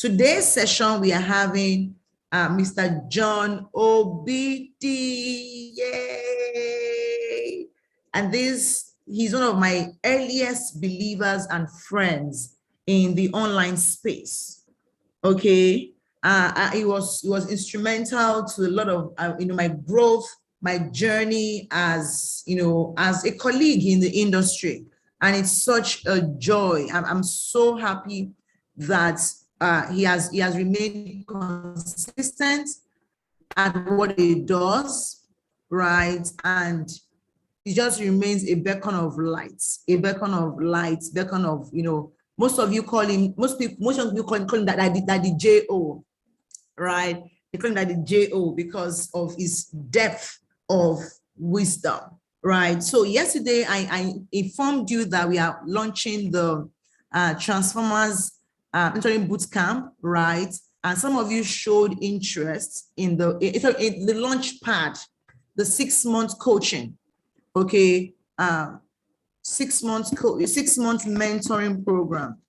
Today's session, we are having Mr. John Obidi. Yay! And he's one of my earliest believers and friends in the online space. Okay. He was instrumental to a lot of my growth, my journey as as a colleague in the industry, and it's such a joy. I'm so happy that he has remained consistent at what he does, right? And he just remains a beacon of light, beacon of most of you call him, most of you call him that J.O., right? They call him that the J.O. because of his depth of wisdom, right? So yesterday I informed you that we are launching the Transformers Mentoring Bootcamp, right? And some of you showed interest in the launch pad, the 6-month coaching, okay? 6-month mentoring program.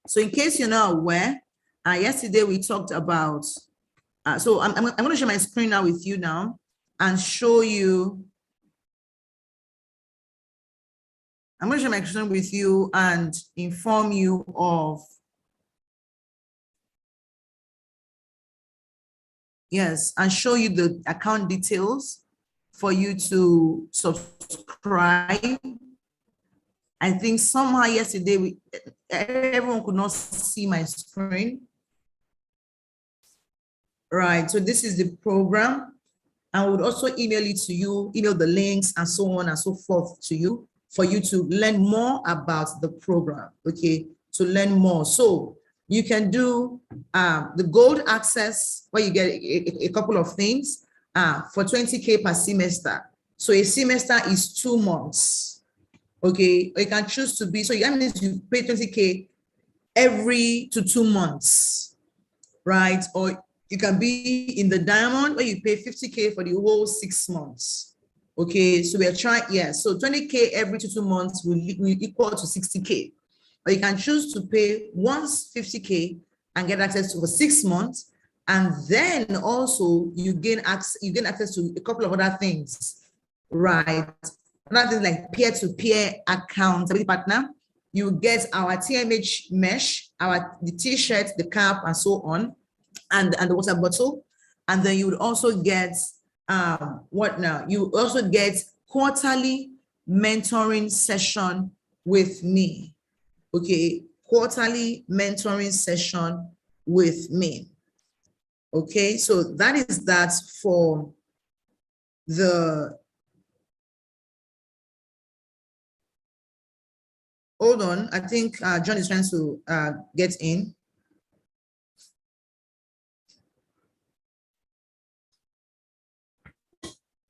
So in case you're not aware, yesterday we talked about, so I'm going to share my screen now with you now and show you. I'm going to share my screen with you and inform you of, yes, and show you the account details for you to subscribe. I think somehow yesterday everyone could not see my screen. Right, so this is the program. I would also email it to you, email the links and so on and so forth to you for you to learn more about the program, okay, to learn more. So you can do the gold access where you get a couple of things for 20K per semester. So a semester is 2 months. Okay, or you can choose to be, so that means you pay 20K every 2 months, right? Or you can be in the diamond where you pay 50K for the whole 6 months. Okay, so we are trying, yeah, so 20K every 2 months will equal to 60K. Or you can choose to pay once 50K and get access to for 6 months. And then also you gain access to a couple of other things, right? Another thing like peer-to-peer accountability partner. You get our TMH mesh, the t-shirt, the cap, and so on, and the water bottle. And then you would also get what now? You also get quarterly mentoring session with me. Okay, quarterly mentoring session with me. Okay, so that is that for the. Hold on, I think John is trying to get in.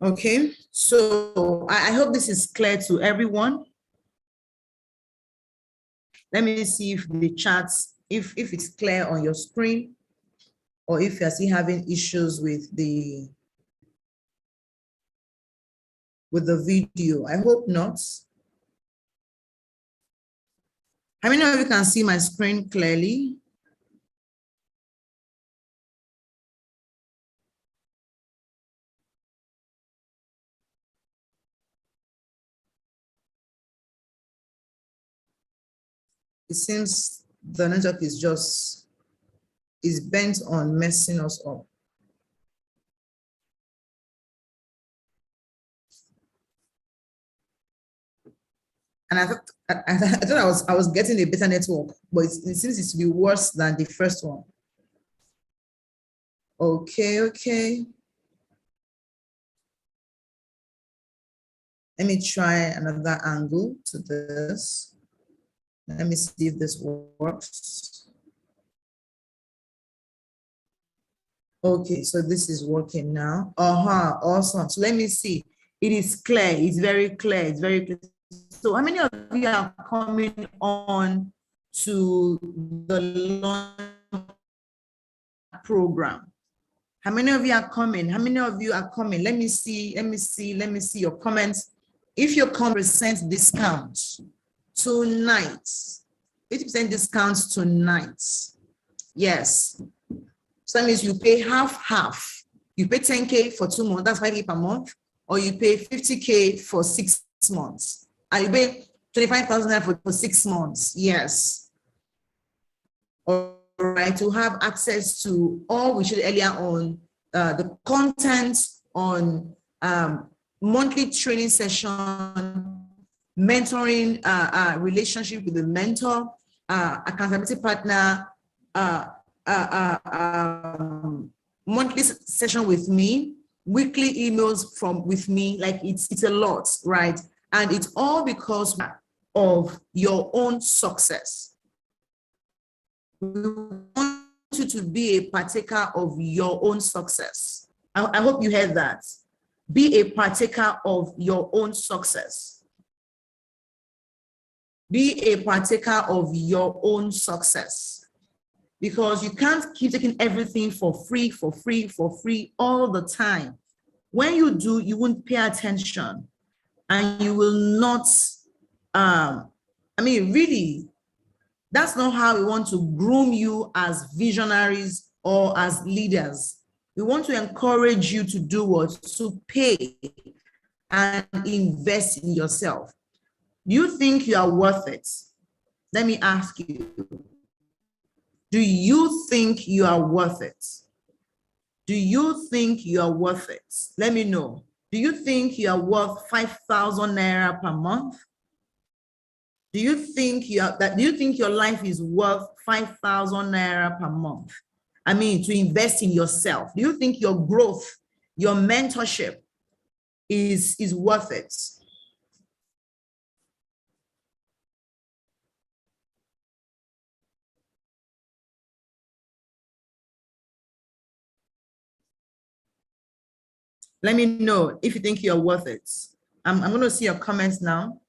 Okay, so I hope this is clear to everyone. Let me see if the chats, if it's clear on your screen, or if you're still having issues with the video. I hope not. How many of you can see my screen clearly? It seems the network is bent on messing us up. And I thought I was getting a better network, but it seems it's to be worse than the first one. Okay. Let me try another angle to this. Let me see if this works. Okay, so this is working now. Awesome. So let me see. It is clear. It's very clear. It's very clear. So how many of you are coming on to the launch program? How many of you are coming? How many of you are coming? Let me see your comments. If your comment percent discount tonight, 50% discount tonight. Yes. So that means you pay half. You pay 10K for 2 months, that's 5K per month, or you pay 50K for 6 months. And you pay 25,000 for 6 months. Yes. All right, to have access to all we showed earlier on, the content on monthly training session, mentoring, relationship with the mentor, accountability partner, monthly session with me, weekly emails with me, like it's a lot, right? And it's all because of your own success. We want you to be a partaker of your own success. I hope you heard that. Be a partaker of your own success. Be a partaker of your own success. Because you can't keep taking everything for free all the time. When you do, you won't pay attention and you will not, really, that's not how we want to groom you as visionaries or as leaders. We want to encourage you to do what? To pay and invest in yourself. Do you think you are worth it? Let me ask you. Do you think you are worth it? Do you think you are worth it? Let me know. Do you think you are worth 5,000 naira per month? Do you think your life is worth 5,000 naira per month? I mean, to invest in yourself. Do you think your growth, your mentorship is worth it? Let me know if you think you're worth it. I'm going to see your comments now.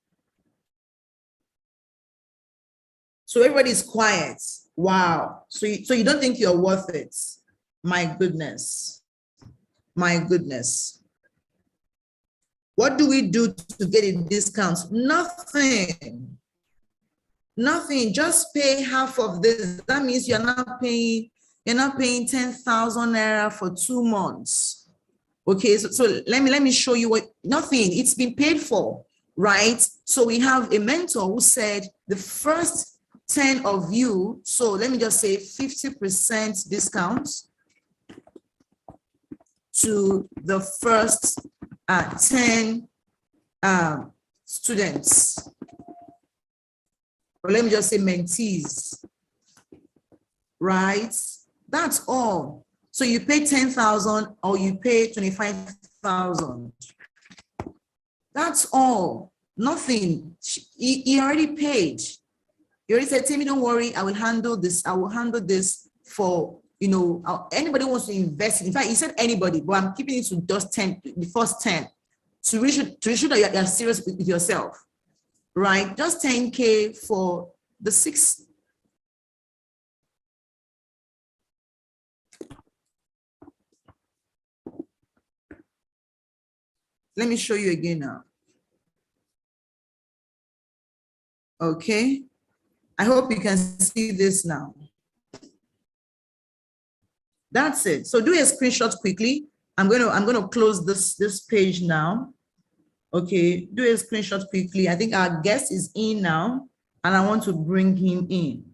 So everybody's quiet. Wow. So you don't think you're worth it? My goodness. My goodness. What do we do to get a discount? Nothing. Nothing. Just pay half of this. That means you're not paying 10,000 naira for 2 months. Okay, so let me show you what. Nothing. It's been paid for, right? So we have a mentor who said the first 10 of you, so let me just say 50% discount to the first 10 students. Or let me just say mentees, right? That's all. So you pay 10,000 or you pay 25,000. That's all. Nothing. He already paid. You already said, Temi, don't worry, I will handle this. I will handle this for, anybody wants to invest. In fact, he said anybody, but I'm keeping it to just 10, the first 10, to reach that you're serious with yourself, right? Just 10K for the 6. Let me show you again now. Okay. I hope you can see this now. That's it. So do a screenshot quickly. I'm going to close this page now. Okay, do a screenshot quickly. I think our guest is in now, and I want to bring him in.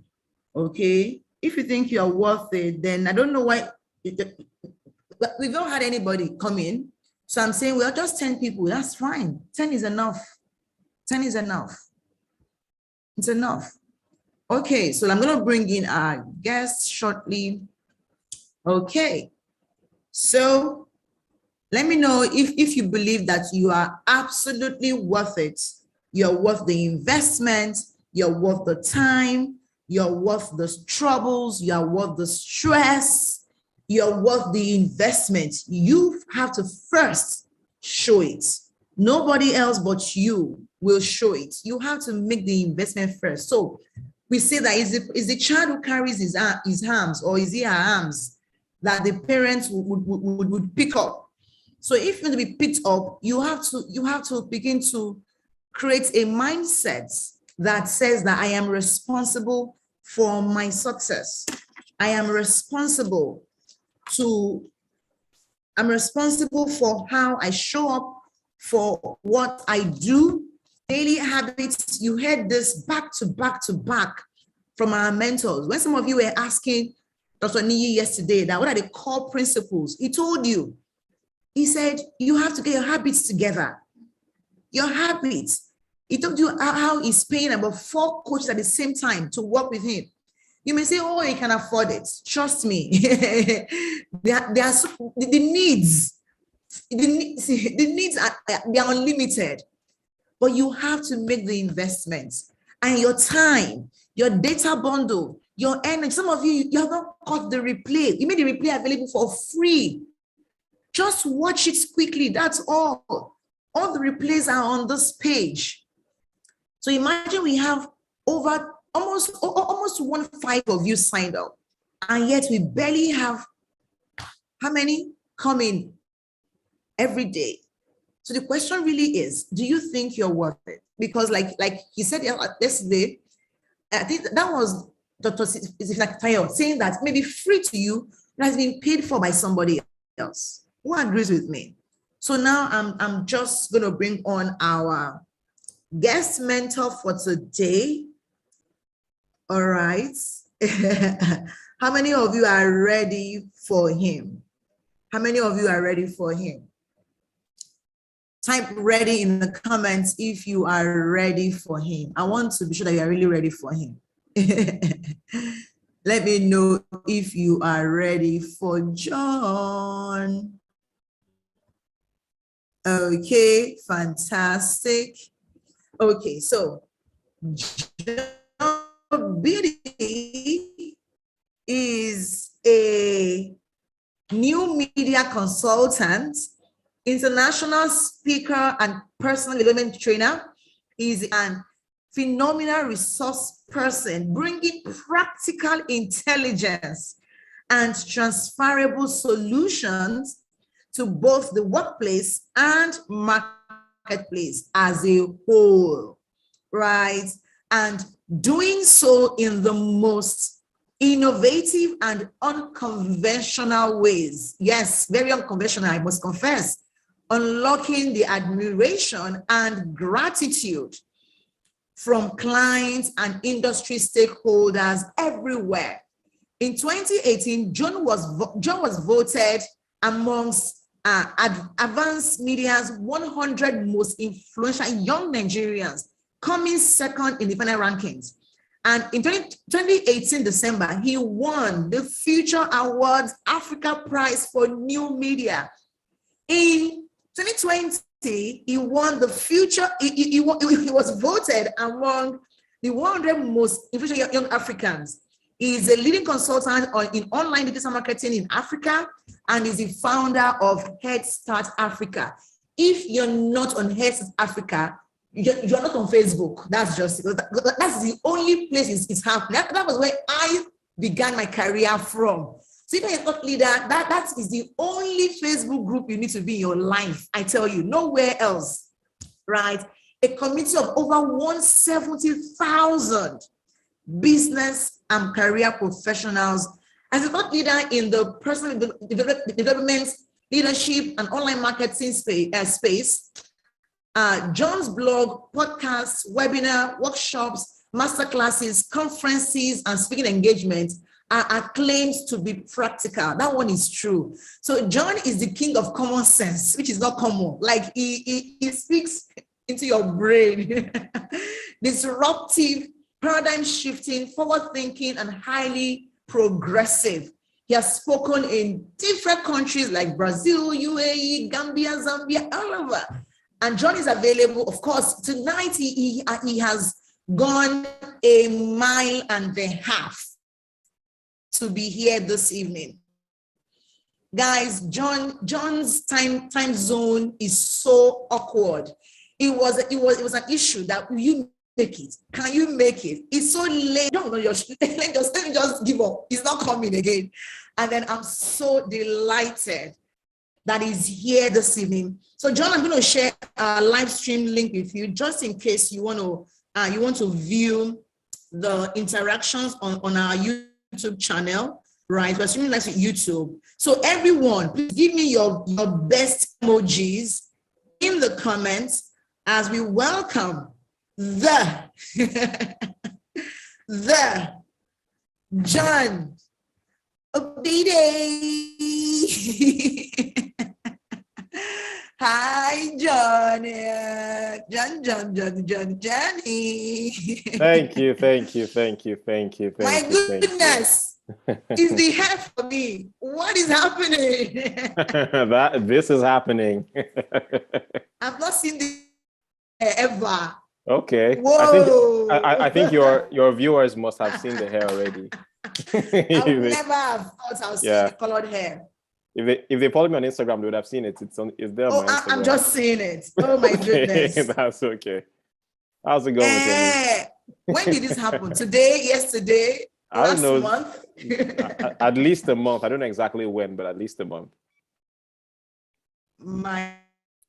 Okay, if you think you are worth it, then I don't know why we've not had anybody come in. So I'm saying, well, just 10 people. That's fine. 10 is enough. 10 is enough. It's enough. Okay, so I'm going to bring in our guest shortly. Okay, so let me know if you believe that you are absolutely worth it. You're worth the investment. You're worth the time. You're worth the troubles. You're worth the stress. You're worth the investment. You have to first show it. Nobody else but you will show it. You have to make the investment first. So we say that is the child who carries his arms, or is it her arms? that the parents would pick up. So if you want to be picked up, you have to begin to create a mindset that says that I am responsible for my success. I'm responsible for how I show up, for what I do. Daily habits, you heard this back to back to back from our mentors. When some of you were asking Dr. Niyi yesterday that what are the core principles, he told you. He said, you have to get your habits together. Your habits. He told you how he's paying about 4 coaches at the same time to work with him. You may say, oh, he can afford it. Trust me. The needs are unlimited, but you have to make the investments. And your time, your data bundle, your energy. Some of you have not caught the replay. You made the replay available for free. Just watch it quickly. That's all. All the replays are on this page. So imagine we have over almost 1/5 of you signed up, and yet we barely have how many coming every day. So the question really is, do you think you're worth it? Because like he said yesterday, I think that was Dr. Akintayo saying that maybe free to you has been paid for by somebody else. Who agrees with me? So now I'm just going to bring on our guest mentor for today. All right. How many of you are ready for him? How many of you are ready for him? Type ready in the comments if you are ready for him. I want to be sure that you are really ready for him. Let me know if you are ready for John. Okay, fantastic. Okay, so Obidi is a new media consultant, international speaker, and personal development trainer. He's a phenomenal resource person, bringing practical intelligence and transferable solutions to both the workplace and marketplace as a whole, right? And doing so in the most innovative and unconventional ways. Yes, very unconventional, I must confess. Unlocking the admiration and gratitude from clients and industry stakeholders everywhere. In 2018, John was voted amongst Advanced Media's 100 most influential young Nigerians, coming second in the final rankings. And in 2018 December, he won the Future Awards Africa Prize for New Media. In 2020, he won the Future, he was voted among the 100 most influential young Africans. He is a leading consultant in online digital marketing in Africa and is the founder of Head Start Africa. If you're not on Head Start Africa, you're not on Facebook. That's just, that's the only place it's happening. That was where I began my career from. So if you're a thought leader, that is the only Facebook group you need to be in your life. I tell you, nowhere else, right? A community of over 170,000 business and career professionals. As a thought leader in the personal development, leadership, and online marketing space, John's blog, podcasts, webinar, workshops, masterclasses, conferences, and speaking engagements are claimed to be practical. That one is true. So John is the king of common sense, which is not common. Like he speaks into your brain. Disruptive, paradigm shifting, forward thinking, and highly progressive. He has spoken in different countries like Brazil, UAE, Gambia, Zambia, all over. And John is available, of course. Tonight, he has gone 1.5 miles to be here this evening. Guys, John's time zone is so awkward. It was an issue that you make it? Can you make it? It's so late. No, let me just give up. It's not coming again. And then I'm so delighted that is here this evening. So John, I'm going to share a live stream link with you just in case you want to view the interactions on our YouTube channel, right? We're streaming live with YouTube. So everyone, please give me your best emojis in the comments as we welcome the John Obidi. Hi, Johnny. Johnny. Thank you. My goodness. Is the hair for me? What is happening? This is happening. I've not seen this ever. Okay. Whoa. I think your viewers must have seen the hair already. I would never have thought I would see the colored hair. If they follow me on Instagram, they would have seen it. It's there on my Instagram. I'm just seeing it. Oh my goodness. That's okay. How's it going with you? When did this happen? Today, yesterday, last month? At least a month. I don't know exactly when, but at least a month. My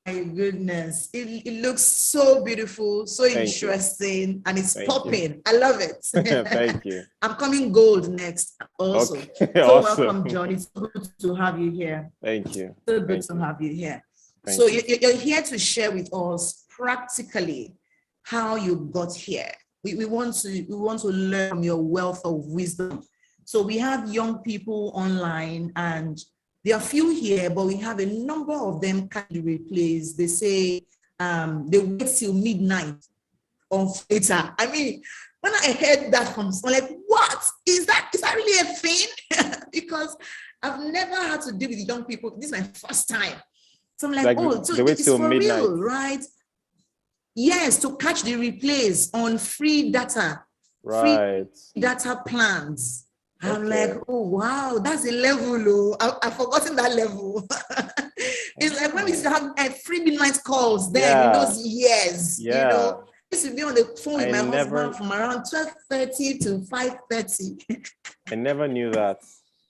goodness. It looks so beautiful, so interesting, and it's popping. I love it. Thank you. I'm coming gold next also. Okay. So awesome. welcome, John. It's good to have you here. Thank you. So good to have you here. So you're here to share with us practically how you got here. We want to learn from your wealth of wisdom. So we have young people online, and there are few here, but we have a number of them kindly replaced. They say they wait till midnight on Twitter. I mean, when I heard that from someone, like, what is that? Is that really a thing? Because I've never had to deal with young people. This is my first time. So I'm like, so it's for midnight. Real, right? Yes, to catch the replays on free data, right? Free data plans. I'm like, oh wow, that's a level. I've forgotten that level. It's like when we used to have free midnight calls then in those years. You know, I used to be on the phone with my husband from around 12:30 to 5:30. I never knew that.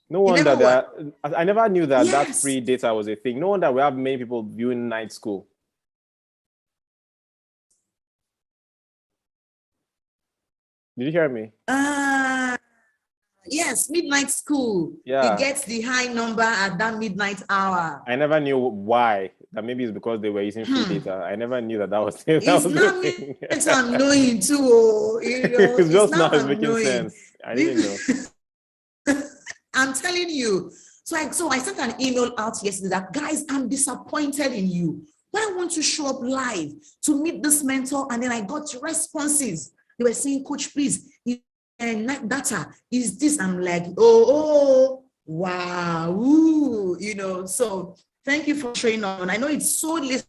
No wonder that I never knew that that free data was a thing. No wonder we have many people viewing night school. Did you hear me? Yes, midnight school. Yeah. It gets the high number at that midnight hour. I never knew why. That maybe it's because they were using free data. I never knew that was the thing. It's annoying too. You know, it's just not making sense. I didn't know. I'm telling you. So I sent an email out yesterday that, guys, I'm disappointed in you. But I want to show up live to meet this mentor, and then I got responses. They were saying, Coach, please, and data is this. I'm like, oh, wow, ooh, you know. So thank you for showing up. And I know it's so late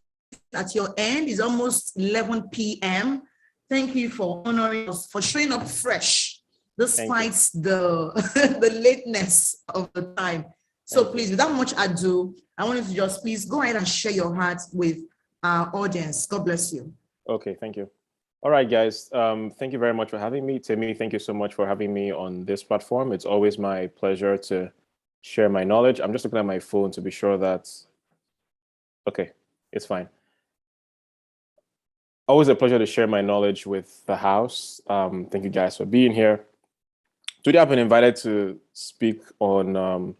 at your end. It's almost 11 p.m. Thank you for honoring us, for showing up fresh, despite the lateness of the time. So please, without much ado, I wanted to just please go ahead and share your heart with our audience. God bless you. Okay, thank you. All right, guys. Thank you very much for having me. Temi, thank you so much for having me on this platform. It's always my pleasure to share my knowledge. I'm just looking at my phone to be sure that, okay, it's fine. Always a pleasure to share my knowledge with the house. Thank you guys for being here. Today I've been invited to speak on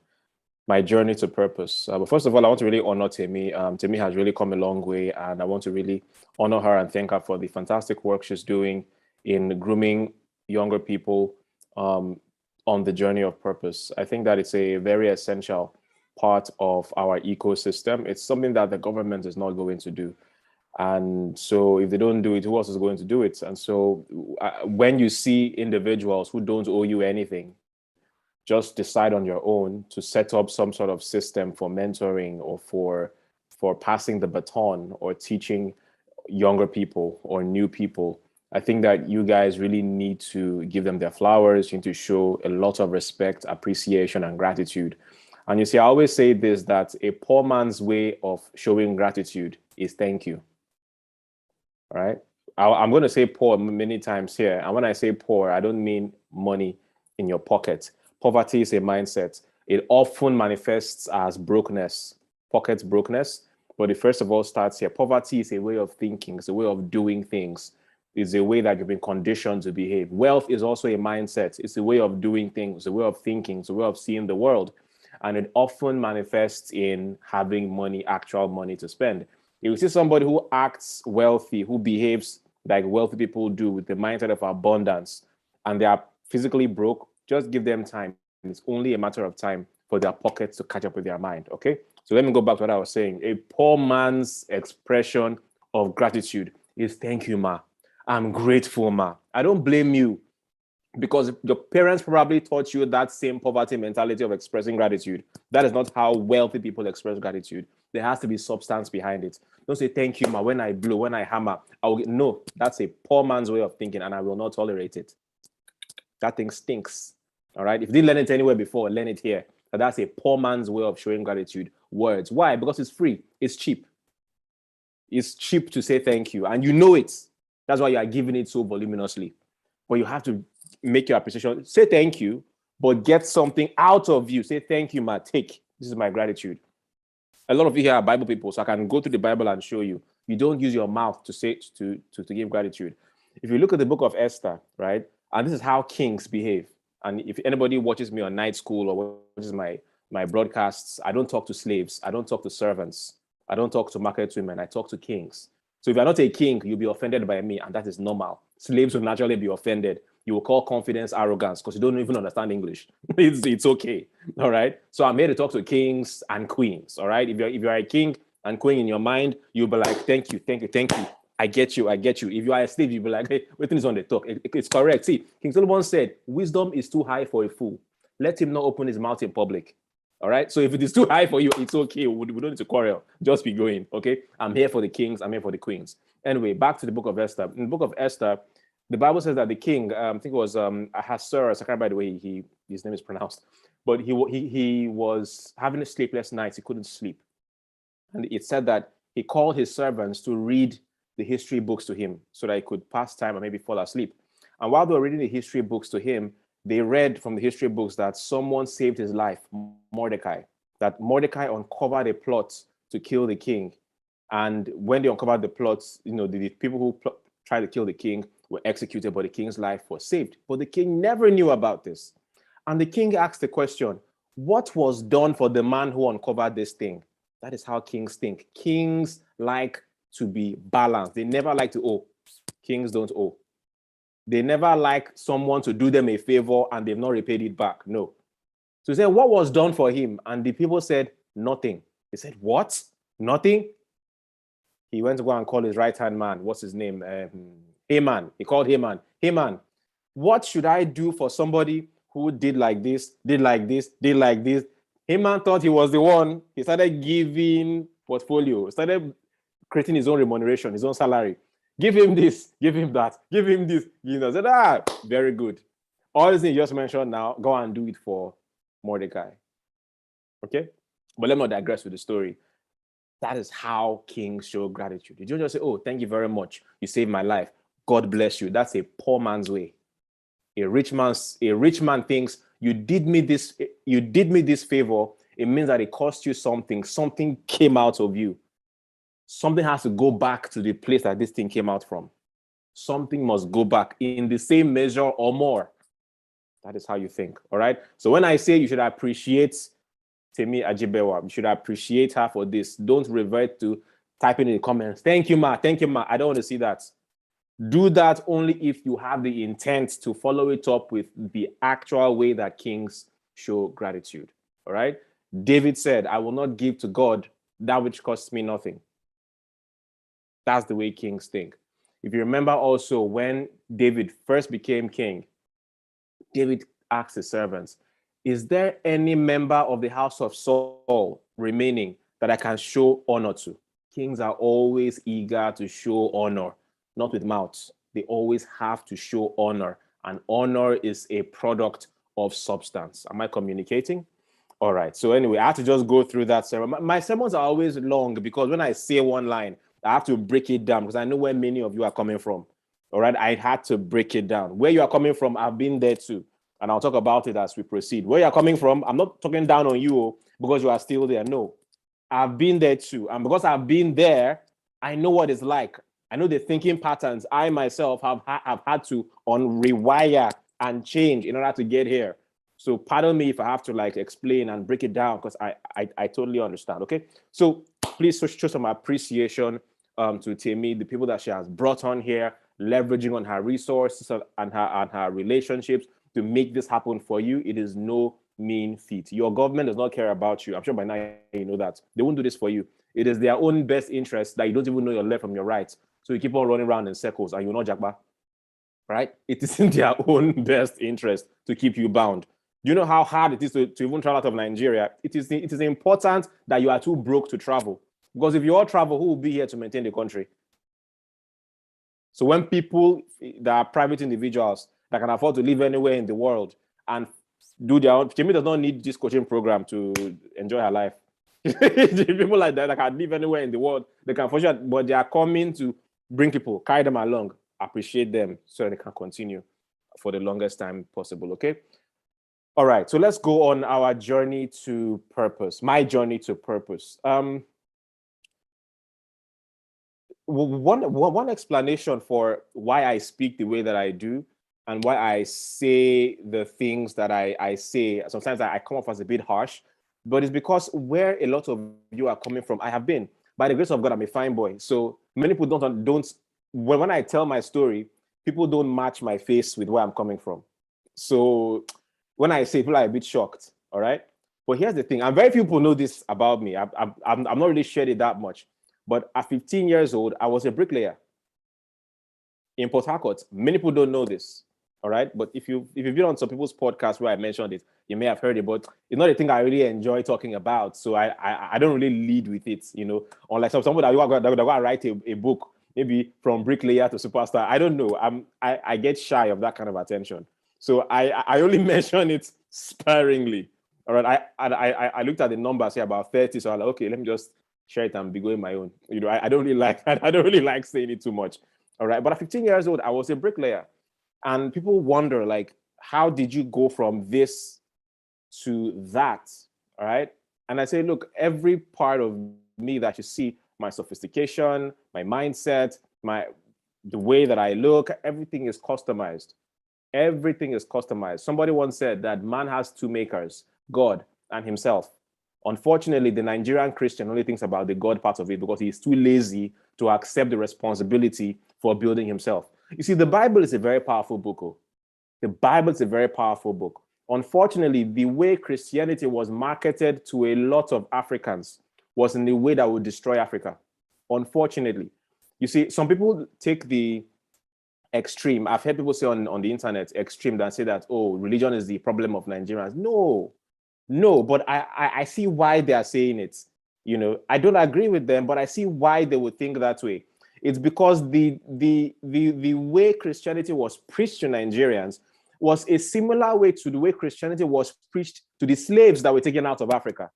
my journey to purpose. But first of all, I want to really honor Temi. Temi has really come a long way, and I want to really honor her and thank her for the fantastic work she's doing in grooming younger people on the journey of purpose. I think that it's a very essential part of our ecosystem. It's something that the government is not going to do. And so if they don't do it, who else is going to do it? And so when you see individuals who don't owe you anything, just decide on your own to set up some sort of system for mentoring or for passing the baton or teaching younger people or new people, I think that you guys really need to give them their flowers. You need to show a lot of respect, appreciation, and gratitude. And you see, I always say this, that a poor man's way of showing gratitude is thank you. All right? I'm going to say poor many times here. And when I say poor, I don't mean money in your pocket. Poverty is a mindset. It often manifests as brokenness, pocket brokenness. But it first of all starts here. Poverty is a way of thinking. It's a way of doing things. It's a way that you've been conditioned to behave. Wealth is also a mindset. It's a way of doing things. It's a way of thinking. It's a way of seeing the world. And it often manifests in having money, actual money to spend. If you see somebody who acts wealthy, who behaves like wealthy people do with the mindset of abundance, and they are physically broke, just give them time. It's only a matter of time for their pockets to catch up with their mind, okay? So let me go back to what I was saying. A poor man's expression of gratitude is thank you, ma. I'm grateful, ma. I don't blame you because your parents probably taught you that same poverty mentality of expressing gratitude. That is not how wealthy people express gratitude. There has to be substance behind it. Don't say thank you, ma, when I blow, when I hammer. No, that's a poor man's way of thinking, and I will not tolerate it. That thing stinks. All right. If you didn't learn it anywhere before, learn it here. But that's a poor man's way of showing gratitude. Words. Why? Because it's free. It's cheap. It's cheap to say thank you, and you know it. That's why you are giving it so voluminously. But you have to make your appreciation. Say thank you, but get something out of you. Say thank you, ma. Take. This is my gratitude. A lot of you here are Bible people, so I can go to the Bible and show you. You don't use your mouth to say to give gratitude. If you look at the book of Esther, right, and this is how kings behave. And if anybody watches me on night school or watches my broadcasts, I don't talk to slaves. I don't talk to servants. I don't talk to market women. I talk to kings. So if you're not a king, you'll be offended by me, and that is normal. Slaves will naturally be offended. You will call confidence arrogance because you don't even understand English. It's okay. All right. So I'm here to talk to kings and queens. All right. If you're a king and queen in your mind, you'll be like, thank you, thank you, thank you. I get you, I get you. If you are a slave, you'll be like, hey, waiting is on the talk. It's correct. See, King Solomon said, wisdom is too high for a fool. Let him not open his mouth in public. All right. So if it is too high for you, it's okay. We don't need to quarrel. Just be going. Okay. I'm here for the kings. I'm here for the queens. Anyway, back to the book of Esther. In the book of Esther, the Bible says that the king, I think it was Ahasuerus, I can't remember the way his name is pronounced, but he was having a sleepless night. He couldn't sleep. And it said that he called his servants to read the history books to him so that he could pass time and maybe fall asleep. And while they were reading the history books to him, they read from the history books that someone saved his life, Mordecai, that Mordecai uncovered a plot to kill the king. And when they uncovered the plots, the people who tried to kill the king were executed, but the king's life was saved. But the king never knew about this. And the king asked the question, what was done for the man who uncovered this thing? That is how kings think. Kings like to be balanced. They never like to owe. Kings don't owe. They never like someone to do them a favor and they've not repaid it back. No. So he said, what was done for him? And the people said, nothing. He said, what? Nothing? He went to go and call his right-hand man. What's his name? Haman. He called Haman. Haman, what should I do for somebody who did like this, did like this, did like this? Haman thought he was the one. He started giving portfolio, started creating his own remuneration, his own salary. Give him this, give him that, give him this. Said, very good. All these things you just mentioned now, go and do it for Mordecai. Okay? But let me not digress with the story. That is how kings show gratitude. You don't just say, oh, thank you very much. You saved my life. God bless you. That's a poor man's way. A rich man thinks you did me this favor. It means that it cost you something. Something came out of you. Something has to go back to the place that this thing came out from. Something must go back in the same measure or more. That is how you think. All right. So when I say you should appreciate Temi Ajibewa, you should appreciate her for this. Don't revert to typing in the comments, thank you, ma, thank you, ma. I don't want to see that. Do that only if you have the intent to follow it up with the actual way that kings show gratitude. All right. David said, I will not give to God that which costs me nothing. That's the way kings think. If you remember also when David first became king, David asked his servants, is there any member of the house of Saul remaining that I can show honor to? Kings are always eager to show honor, not with mouths. They always have to show honor, and honor is a product of substance. Am I communicating? All right. So anyway, I have to just go through that sermon. My sermons are always long because when I say one line, I have to break it down because I know where many of you are coming from. All right, I had to break it down. Where you are coming from, I've been there too. And I'll talk about it as we proceed. Where you're coming from, I'm not talking down on you because you are still there. No, I've been there too. And because I've been there, I know what it's like. I know the thinking patterns I myself have had to rewire and change in order to get here. So pardon me if I have to like explain and break it down because I totally understand. Okay. So please show some appreciation to Temi, the people that she has brought on here, leveraging on her resources and her relationships to make this happen for you. It is no mean feat. Your government does not care about you. I'm sure by now you know that. They won't do this for you. It is their own best interest that you don't even know your left from your right. So you keep on running around in circles and you're not jackba. Right? It is in their own best interest to keep you bound. Do you know how hard it is to even travel out of Nigeria? It is important that you are too broke to travel. Because if you all travel, who will be here to maintain the country? So when people that are private individuals that can afford to live anywhere in the world and do their own, Jimi does not need this coaching program to enjoy her life. People like that can live anywhere in the world, they can function, but they are coming to bring people, carry them along, appreciate them so they can continue for the longest time possible. Okay. All right. So let's go on our journey to purpose. My journey to purpose. One explanation for why I speak the way that I do and why I say the things that I say, sometimes I come off as a bit harsh, but it's because where a lot of you are coming from, I have been. By the grace of God, I'm a fine boy. So many people don't when I tell my story, people don't match my face with where I'm coming from. So when I say, people are a bit shocked, all right? But here's the thing, and very few people know this about me. I'm not really shared it that much. But at 15 years old, I was a bricklayer in Port Harcourt. Many people don't know this, all right? But if you've been on some people's podcasts where I mentioned it, you may have heard it, but it's not a thing I really enjoy talking about. So I don't really lead with it, you know, unlike somebody that going to write a book, maybe from bricklayer to superstar. I don't know. I get shy of that kind of attention. So I only mention it sparingly, all right? I looked at the numbers here, about 30, so I'm like, okay, let me just share it and be going my own. You know, I don't really like saying it too much. All right. But at 15 years old, I was a bricklayer. And people wonder, like, how did you go from this to that? All right. And I say, look, every part of me that you see, my sophistication, my mindset, the way that I look, everything is customized. Everything is customized. Somebody once said that man has two makers, God and himself. Unfortunately, the Nigerian Christian only thinks about the God part of it because he's too lazy to accept the responsibility for building himself. You see, the Bible is a very powerful book. Oh. The Bible is a very powerful book. Unfortunately, the way Christianity was marketed to a lot of Africans was in the way that would destroy Africa. Unfortunately. You see, some people take the extreme. I've heard people say on the internet, extreme, that say that, oh, religion is the problem of Nigerians. No, but I see why they are saying it. You know, I don't agree with them, but I see why they would think that way. It's because the way Christianity was preached to Nigerians was a similar way to the way Christianity was preached to the slaves that were taken out of Africa.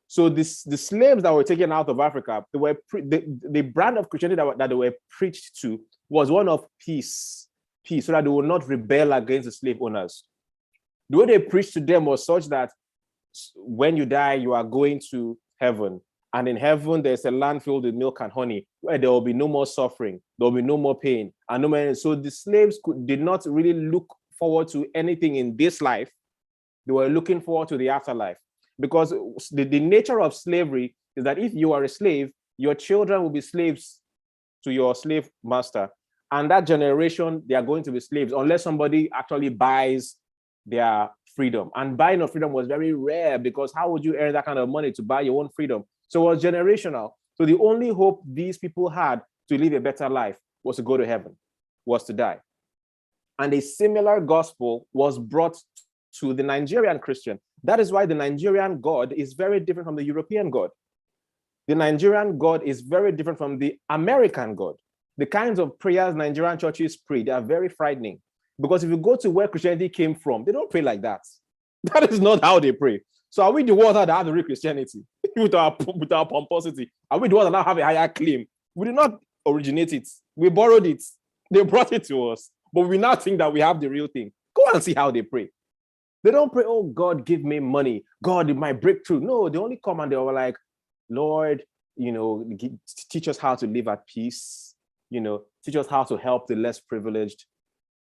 So the slaves that were taken out of Africa, the brand of Christianity that they were preached to was one of peace, so that they would not rebel against the slave owners. The way they preached to them was such that when you die, you are going to heaven. And in heaven, there's a land filled with milk and honey, where there will be no more suffering, there will be no more pain, and no more. So the slaves did not really look forward to anything in this life. They were looking forward to the afterlife. Because the nature of slavery is that if you are a slave, your children will be slaves to your slave master. And that generation, they are going to be slaves unless somebody actually buys their freedom. And buying of freedom was very rare because how would you earn that kind of money to buy your own freedom? So it was generational. So the only hope these people had to live a better life was to go to heaven, was to die. And a similar gospel was brought to the Nigerian Christian. That is why the Nigerian God is very different from the European God. The Nigerian God is very different from the American God. The kinds of prayers Nigerian churches pray, they are very frightening. Because if you go to where Christianity came from, they don't pray like that. That is not how they pray. So are we the ones that have the real Christianity with our pomposity? Are we the ones that now have a higher claim? We did not originate it. We borrowed it. They brought it to us. But we now think that we have the real thing. Go and see how they pray. They don't pray, oh, God, give me money. God, my breakthrough. No, they only come and they were like, Lord, teach us how to live at peace. Teach us how to help the less privileged.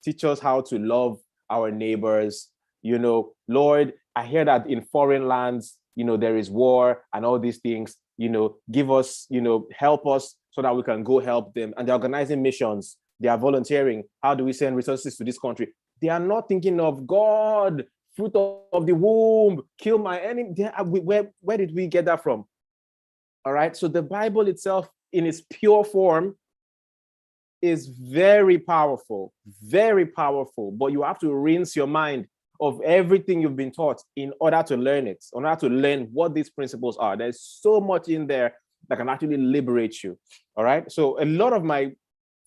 Teach us how to love our neighbors. Lord, I hear that in foreign lands, there is war and all these things. Give us, help us so that we can go help them. And they're organizing missions. They are volunteering. How do we send resources to this country? They are not thinking of God, fruit of the womb, kill my enemy. Where did we get that from? All right. So the Bible itself, in its pure form, is very powerful, but you have to rinse your mind of everything you've been taught in order to learn it, in order to learn what these principles are. There's so much in there that can actually liberate you. All right. So a lot of my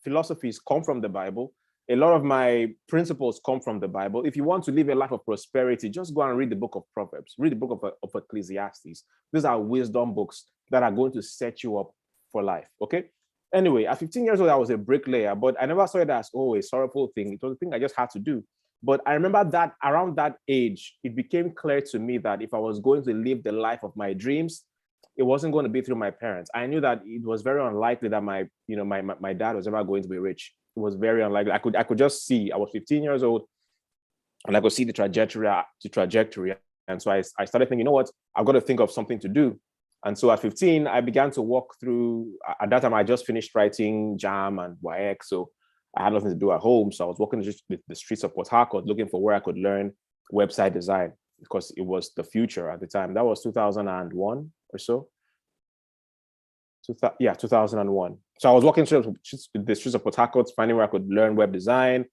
philosophies come from the Bible. A lot of my principles come from the Bible. If you want to live a life of prosperity, just go and read the book of Proverbs, read the book of Ecclesiastes. These are wisdom books that are going to set you up for life. Okay. Anyway, at 15 years old, I was a bricklayer, but I never saw it as, a sorrowful thing. It was a thing I just had to do. But I remember that around that age, it became clear to me that if I was going to live the life of my dreams, it wasn't going to be through my parents. I knew that it was very unlikely that my dad was ever going to be rich. It was very unlikely. I could just see, I was 15 years old, and I could see the trajectory. And so I started thinking, you know what, I've got to think of something to do. And so at 15, I began to walk through, at that time, I just finished writing JAM and WAEC. So I had nothing to do at home. So I was walking the streets of Port Harcourt looking for where I could learn website design because it was the future at the time. That was 2001 or so. 2001. So I was walking through the streets of Port Harcourt, finding where I could learn web design.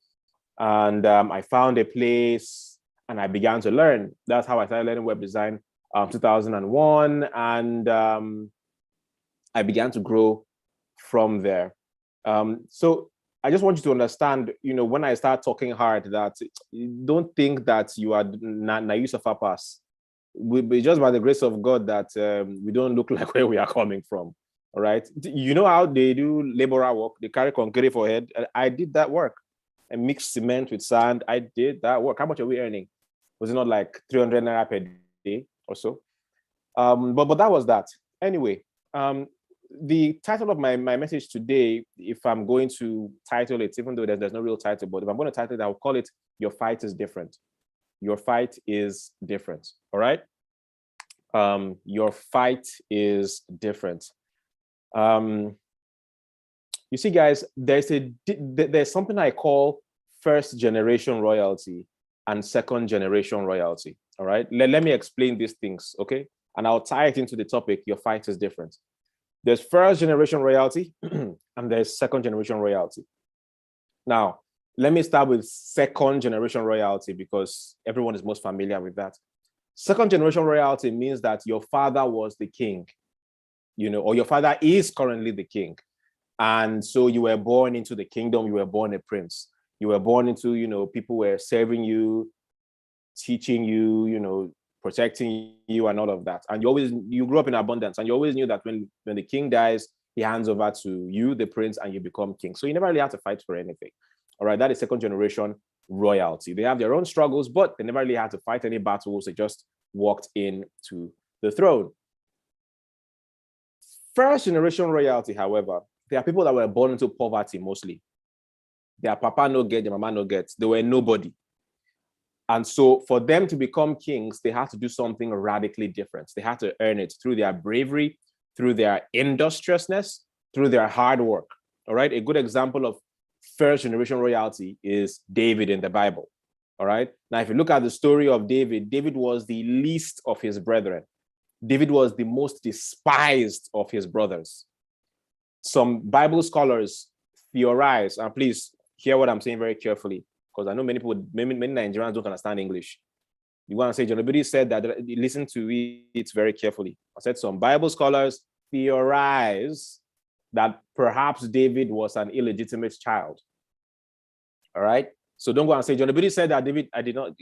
And I found a place and I began to learn. That's how I started learning web design. 2001, and I began to grow from there. So I just want you to understand, when I start talking hard, that don't think that you are Niyi suffer pass. We just by the grace of God that we don't look like where we are coming from. All right. You know how they do laborer work? They carry concrete for head. I did that work. I mixed cement with sand. I did that work. How much are we earning? Was it not like 300 naira per day or so? But that was that. Anyway, the title of my message today, if I'm going to title it, even though there's no real title, but if I'm going to title it, I'll call it Your Fight is Different. Your fight is different. All right. Your fight is different. You see, guys, there's something I call first generation royalty and second generation royalty. All right. Let me explain these things. Okay. And I'll tie it into the topic. Your fight is different. There's first generation royalty and there's second generation royalty. Now, let me start with second generation royalty because everyone is most familiar with that. Second generation royalty means that your father was the king, or your father is currently the king. And so you were born into the kingdom, you were born a prince. You were born into, people were serving you, teaching you, protecting you and all of that. And you grew up in abundance and you always knew that when the king dies, he hands over to you, the prince, and you become king. So you never really had to fight for anything. All right, that is second generation royalty. They have their own struggles, but they never really had to fight any battles. They just walked into the throne. First generation royalty, however, there are people that were born into poverty mostly. Their papa no get, their mama no get. They were nobody. And so for them to become kings, they had to do something radically different. They had to earn it through their bravery, through their industriousness, through their hard work. All right. A good example of first generation royalty is David in the Bible. All right. Now, if you look at the story of David, David was the least of his brethren. David was the most despised of his brothers. Some Bible scholars theorize, and please hear what I'm saying very carefully, because I know many Nigerians don't understand English. You want to say, John Obidi said that, listen to it very carefully. I said some Bible scholars theorize that perhaps David was an illegitimate child. All right? So don't go and say, John Obidi said that David, I did not,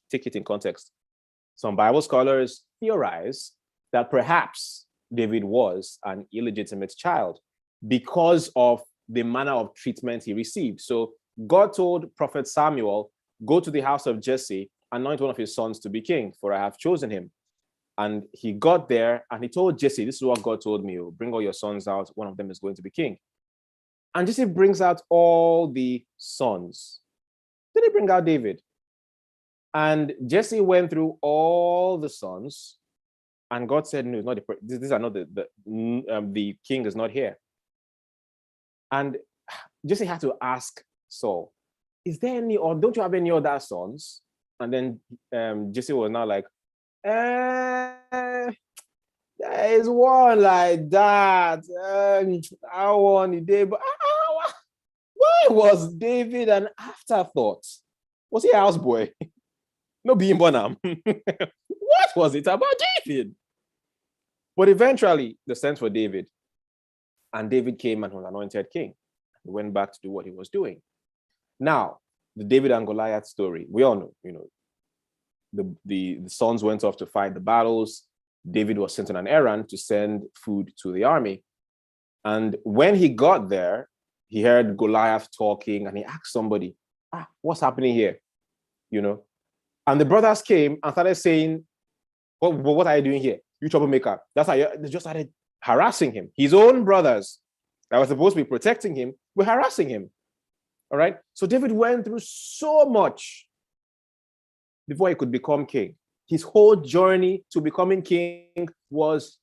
take it in context. Some Bible scholars theorize that perhaps David was an illegitimate child because of the manner of treatment he received. So God told Prophet Samuel, go to the house of Jesse, anoint one of his sons to be king, for I have chosen him. And he got there and he told Jesse, this is what God told me, bring all your sons out, one of them is going to be king. And Jesse brings out all the sons. Then he bring out David. And Jesse went through all the sons, and God said, no, not these are not the king is not here. And Jesse had to ask Saul, is there any, or don't you have any other sons? And then Jesse was now like, there is one like that. I want it, but why was David an afterthought? Was he a houseboy? No being Bonham. What was it about David? But eventually, the sense for David, and David came and was anointed king. He went back to do what he was doing. Now, the David and Goliath story, we all know, the sons went off to fight the battles. David was sent on an errand to send food to the army. And when he got there, he heard Goliath talking and he asked somebody, what's happening here? And the brothers came and started saying, what are you doing here? You troublemaker. That's how they just started harassing him. His own brothers that were supposed to be protecting him were harassing him. All right. So David went through so much before he could become king. His whole journey to becoming king was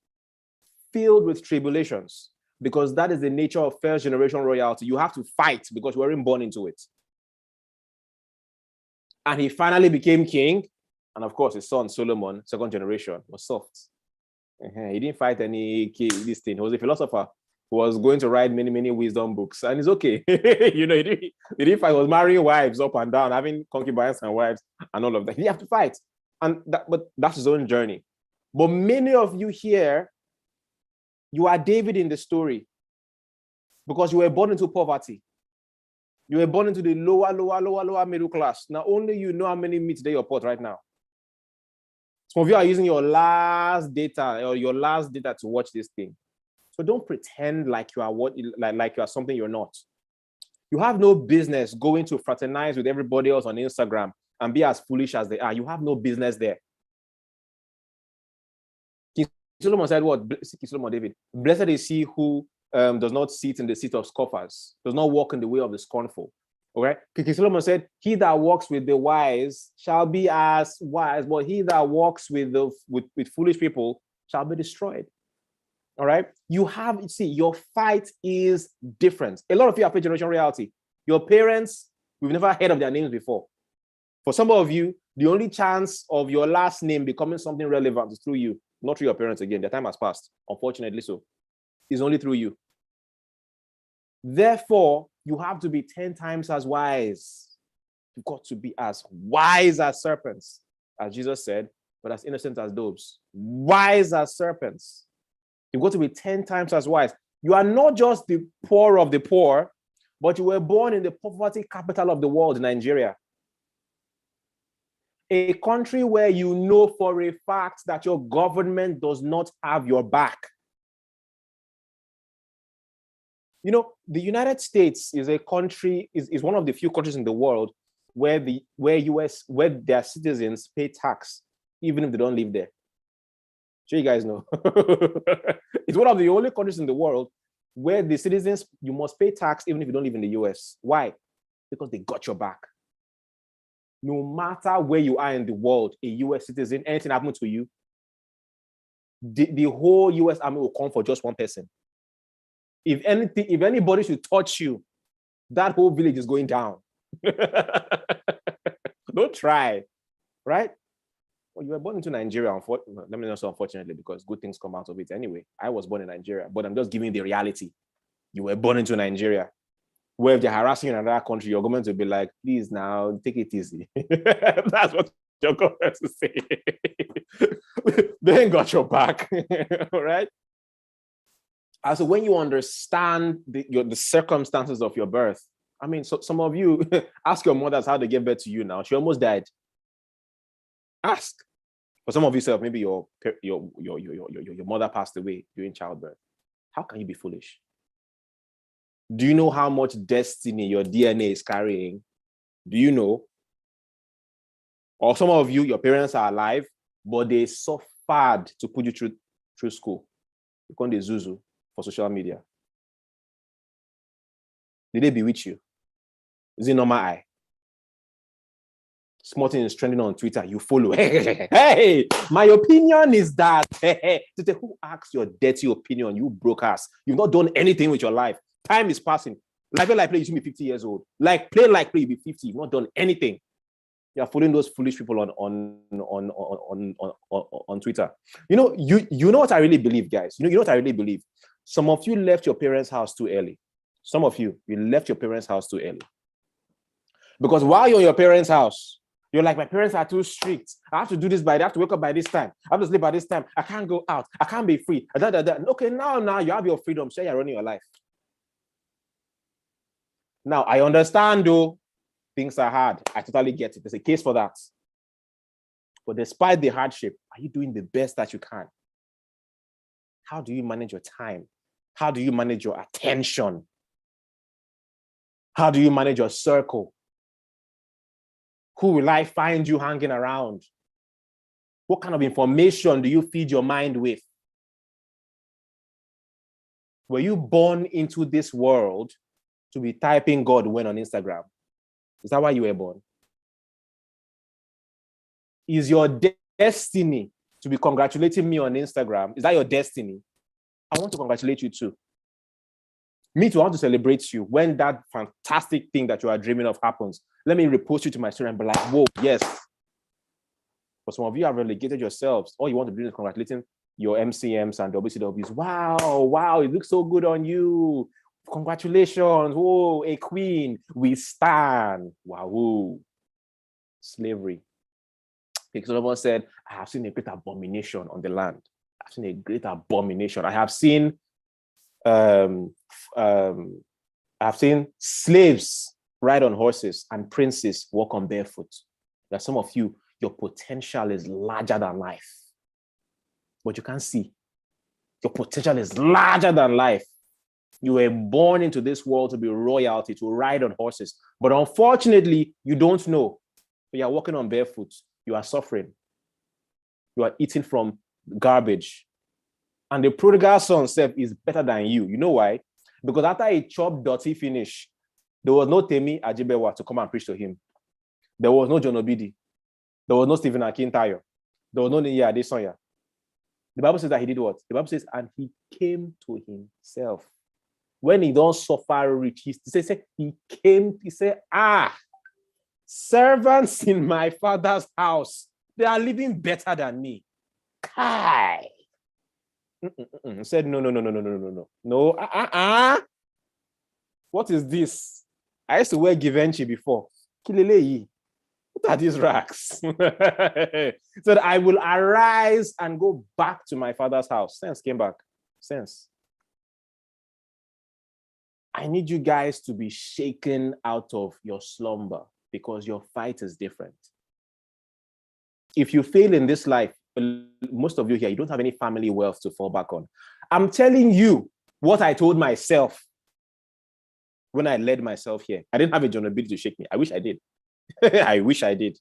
filled with tribulations, because that is the nature of first generation royalty. You have to fight because you weren't born into it. And he finally became king. And of course, his son Solomon, second generation, was soft. He didn't fight any this thing. He was a philosopher who was going to write many, many wisdom books. And it's okay. He didn't fight. He was marrying wives up and down, having concubines and wives and all of that. He didn't have to fight. But that's his own journey. But many of you here, you are David in the story because you were born into poverty. You were born into the lower middle class. Now, only you know how many meat they your pot right now. Some of you are using your last data to watch this thing. So don't pretend like you are like you are something you're not. You have no business going to fraternize with everybody else on Instagram and be as foolish as they are. You have no business there. King Solomon said what? King Solomon David, blessed is he who does not sit in the seat of scoffers, does not walk in the way of the scornful. Okay? King Solomon said, he that walks with the wise shall be as wise, but he that walks with foolish people shall be destroyed. All right? Your fight is different. A lot of you are first generation reality. Your parents, we've never heard of their names before. For some of you, the only chance of your last name becoming something relevant is through you, not through your parents again. Their time has passed, unfortunately so. It's only through you. Therefore, you have to be 10 times as wise. You've got to be as wise as serpents, as Jesus said, but as innocent as doves. Wise as serpents. You've got to be 10 times as wise. You are not just the poor of the poor, but you were born in the poverty capital of the world, Nigeria. A country where you know for a fact that your government does not have your back. The United States is a country, is one of the few countries in the world where their citizens pay tax, even if they don't live there. Sure, you guys know. It's one of the only countries in the world where the citizens, you must pay tax even if you don't live in the US. Why? Because they got your back. No matter where you are in the world, a US citizen, anything happens to you, the whole US army will come for just one person. If anybody should touch you, that whole village is going down. Don't try, right? Well, you were born into Nigeria, let me not say unfortunately, because good things come out of it anyway. I was born in Nigeria, but I'm just giving the reality. You were born into Nigeria, where if they're harassing you in another country, your government will be like, please now, take it easy. That's what your government will say. They ain't got your back, all right? And so when you understand the circumstances of your birth, I mean, so some of you, ask your mothers how they gave birth to you now. She almost died. Ask. For some of yourself, maybe your mother passed away during childbirth. How can you be foolish? Do you know how much destiny your DNA is carrying? Do you know? Or some of you, your parents are alive, but they suffered to put you through school. You call the Zuzu for social media. Did they bewitch you? Is it normal eye? Small thing is trending on Twitter, you follow. Hey, my opinion is that. Who asked your dirty opinion, you broke ass? You've not done anything with your life. Time is passing. Like play, you should be 50 years old. Like play, you be 50. You've not done anything. You are following those foolish people on Twitter. You know what I really believe, guys. You know what I really believe. Some of you left your parents' house too early. Some of you left your parents' house too early. Because while you're in your parents' house, you're like, my parents are too strict. I have to do this I have to wake up by this time. I have to sleep by this time. I can't go out. I can't be free. Okay, now you have your freedom. Say you're running your life. Now, I understand, though, things are hard. I totally get it. There's a case for that. But despite the hardship, are you doing the best that you can? How do you manage your time? How do you manage your attention? How do you manage your circle? Who will I find you hanging around? What kind of information do you feed your mind with? Were you born into this world to be typing God when on Instagram? Is that why you were born? Is your destiny to be congratulating me on Instagram? Is that your destiny? I want to congratulate you too. Me too, I want to celebrate you when that fantastic thing that you are dreaming of happens. Let me repost you to my story and be like, whoa, yes. For some of you have relegated yourselves. All you want to do is congratulating your MCMs and WCWs. Wow, it looks so good on you. Congratulations. Whoa, a queen. We stand. Wow. Slavery. King Solomon said, I have seen a great abomination on the land. I've seen a great abomination. I have seen slaves ride on horses and princes walk on barefoot. There are some of you, your potential is larger than life, but you can't see. Your potential is larger than life. You were born into this world to be royalty, to ride on horses. But unfortunately, you don't know. You are walking on barefoot. You are suffering. You are eating from garbage. And the prodigal son self is better than you. You know why? Because after he chopped dirty finish, there was no Temi Ajibewa to come and preach to him. There was no John Obidi. There was no Stephen Akintayo. There was no Niyi. The Bible says that he did what? The Bible says, and he came to himself. When he don't suffer rich, he said, servants in my father's house, they are living better than me. Kai. He said, no. What is this? I used to wear Givenchy before. Kilele. What are these racks? So that I will arise and go back to my father's house. Sense came back. Sense. I need you guys to be shaken out of your slumber because your fight is different. If you fail in this life, most of you here, you don't have any family wealth to fall back on. I'm telling you what I told myself when I led myself here. I didn't have a John Obidi to shake me. I wish I did. I wish I did.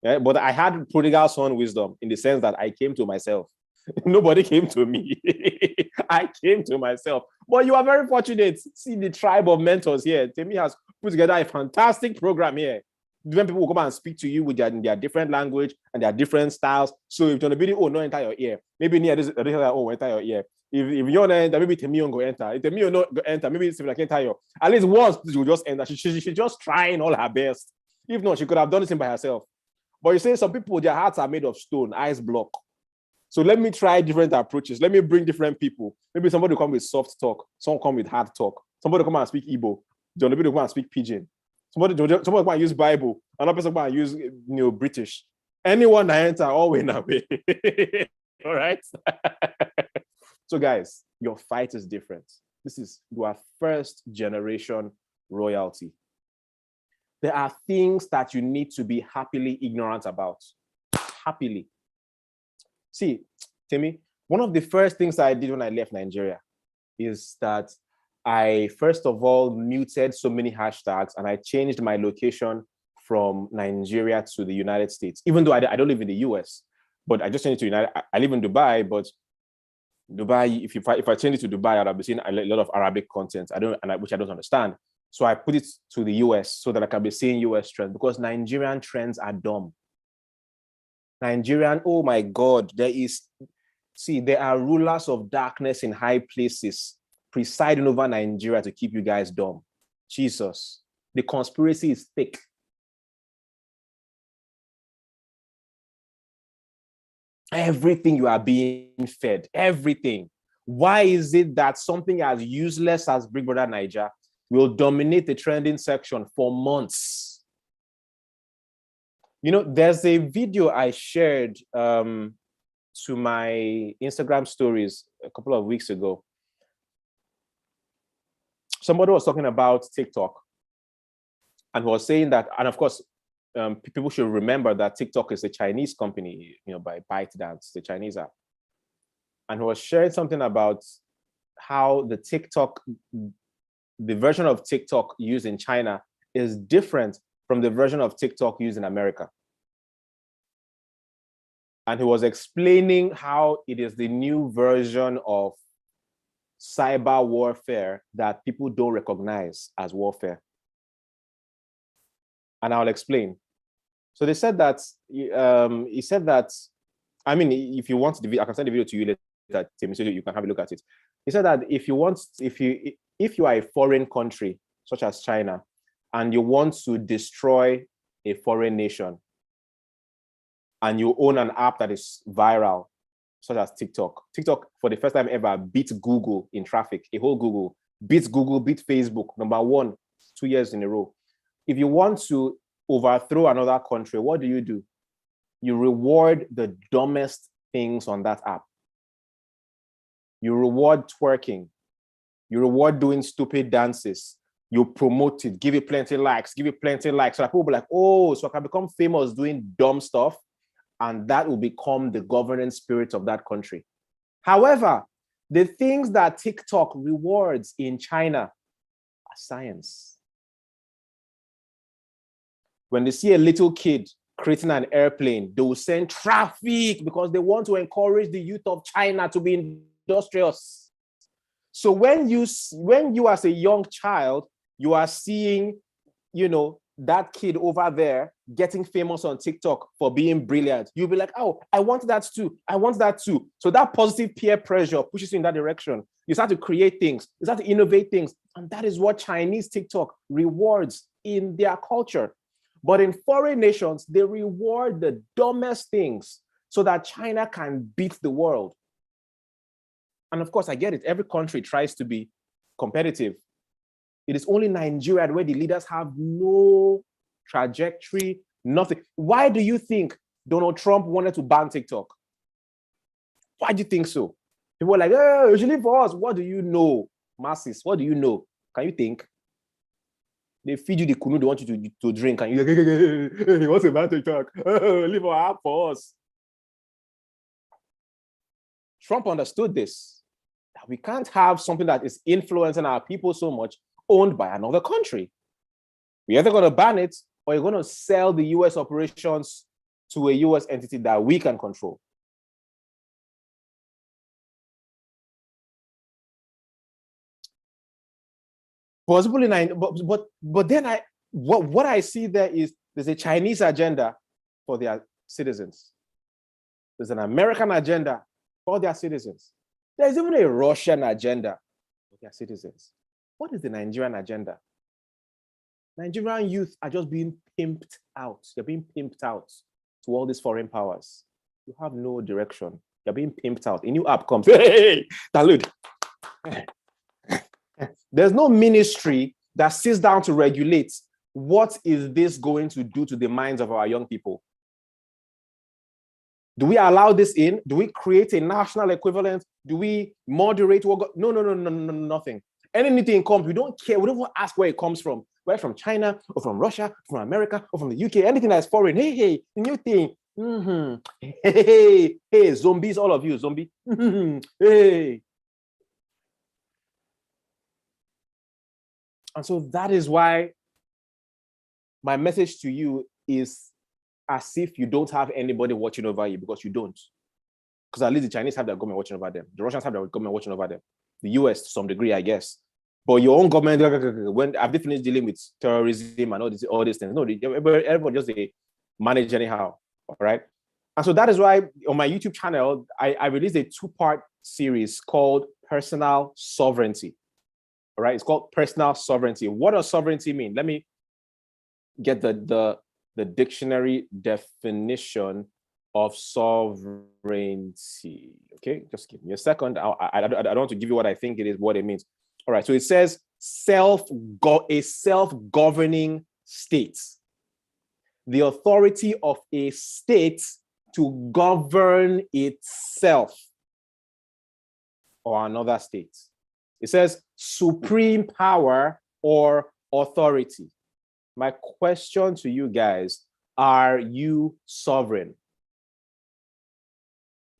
Yeah, but I had prodigal son wisdom in the sense that I came to myself. Nobody came to me. I came to myself. But you are very fortunate. See the tribe of mentors here. Temi has put together a fantastic program here. Different people will come and speak to you with their different language and their different styles. So if you're going to not enter your ear, maybe near this, enter your ear. If you're not enter, maybe Temi won't go enter. If Temi will not go enter, maybe Stephen Akintayo. At least once she will just enter. She's just trying all her best. If not, she could have done this by herself. But you say some people, their hearts are made of stone, ice block. So let me try different approaches. Let me bring different people. Maybe somebody will come with soft talk. Someone come with hard talk. Somebody will come and speak Igbo. John will come and speak Pidgin. Somebody will come and use Bible. Another person will come and use British. Anyone that enter, all win away. All right? So guys, your fight is different. You are first generation royalty. There are things that you need to be happily ignorant about. Happily. See, Temi, one of the first things I did when I left Nigeria is that I first of all muted so many hashtags, and I changed my location from Nigeria to the United States, even though I don't live in the US, but I just changed it to United. I live in Dubai, but Dubai, if I change it to Dubai, I'd have been seeing a lot of Arabic content, which I don't understand. So I put it to the US so that I can be seeing US trends, because Nigerian trends are dumb. Nigerian, oh my God, there are rulers of darkness in high places presiding over Nigeria to keep you guys dumb. Jesus, the conspiracy is thick. Everything you are being fed, everything. Why is it that something as useless as Big Brother Niger will dominate the trending section for months? You know, there's a video I shared to my Instagram stories a couple of weeks ago. Somebody was talking about TikTok and was saying that, and of course, people should remember that TikTok is a Chinese company, by ByteDance, the Chinese app. And he was sharing something about how the version of TikTok used in China is different from the version of TikTok used in America. And he was explaining how it is the new version of cyber warfare that people don't recognize as warfare. And I'll explain. So they said that, he said that, I mean, if you want the video, I can send the video to you later, Tim, so you can have a look at it. He said that if you are a foreign country, such as China, and you want to destroy a foreign nation, and you own an app that is viral, such as TikTok. TikTok, for the first time ever, beat Google in traffic, a whole Google, beat Facebook, number 1, 2 years in a row. If you want to overthrow another country, what do? You reward the dumbest things on that app. You reward twerking. You reward doing stupid dances. You promote it, give it plenty likes. So that people will be like, oh, so I can become famous doing dumb stuff, and that will become the governing spirit of that country. However, the things that TikTok rewards in China are science. When they see a little kid creating an airplane, they will send traffic because they want to encourage the youth of China to be industrious. So when you as a young child, you are seeing, that kid over there getting famous on TikTok for being brilliant, you'll be like, oh, I want that too. So that positive peer pressure pushes you in that direction. You start to create things, you start to innovate things. And that is what Chinese TikTok rewards in their culture. But in foreign nations, they reward the dumbest things so that China can beat the world. And of course, I get it. Every country tries to be competitive. It is only Nigeria where the leaders have no trajectory, nothing. Why do you think Donald Trump wanted to ban TikTok? Why do you think so? People were like, oh, usually for us, what do you know? Masses, what do you know? Can you think? They feed you the kunu they want you to drink, and you're like, hey, what's a ban TikTok? Leave our app for us. Trump understood this, that we can't have something that is influencing our people so much owned by another country. We're either going to ban it, or you're going to sell the US operations to a US entity that we can control. Possibly, but then what I see there is there's a Chinese agenda for their citizens. There's an American agenda for their citizens. There's even a Russian agenda for their citizens. What is the Nigerian agenda? Nigerian youth are just being pimped out. They're being pimped out to all these foreign powers. You have no direction. You're being pimped out. A new app comes. Hey, download. There's no ministry that sits down to regulate what is this going to do to the minds of our young people. Do we allow this in? Do we create a national equivalent? Do we moderate? No, nothing. Anything comes, we don't care. We don't ask where it comes from. Whether from China or from Russia, from America or from the UK, anything that's foreign. Hey, the new thing. Hey, zombies, all of you, zombie. Hey. And so that is why my message to you is as if you don't have anybody watching over you, because you don't. Because at least the Chinese have their government watching over them. The Russians have their government watching over them. The US to some degree, I guess. But your own government, when have they finished dealing with terrorism and all these things? No, everybody just they manage anyhow. All right. And so that is why on my YouTube channel, I released a 2-part series called Personal Sovereignty. All right. It's called Personal Sovereignty. What does sovereignty mean? Let me get the dictionary definition of sovereignty. Okay, just give me a second. I don't want to give you what I think it is, what it means. All right, so it says a self-governing state. The authority of a state to govern itself or another state. It says supreme power or authority. My question to you guys, are you sovereign?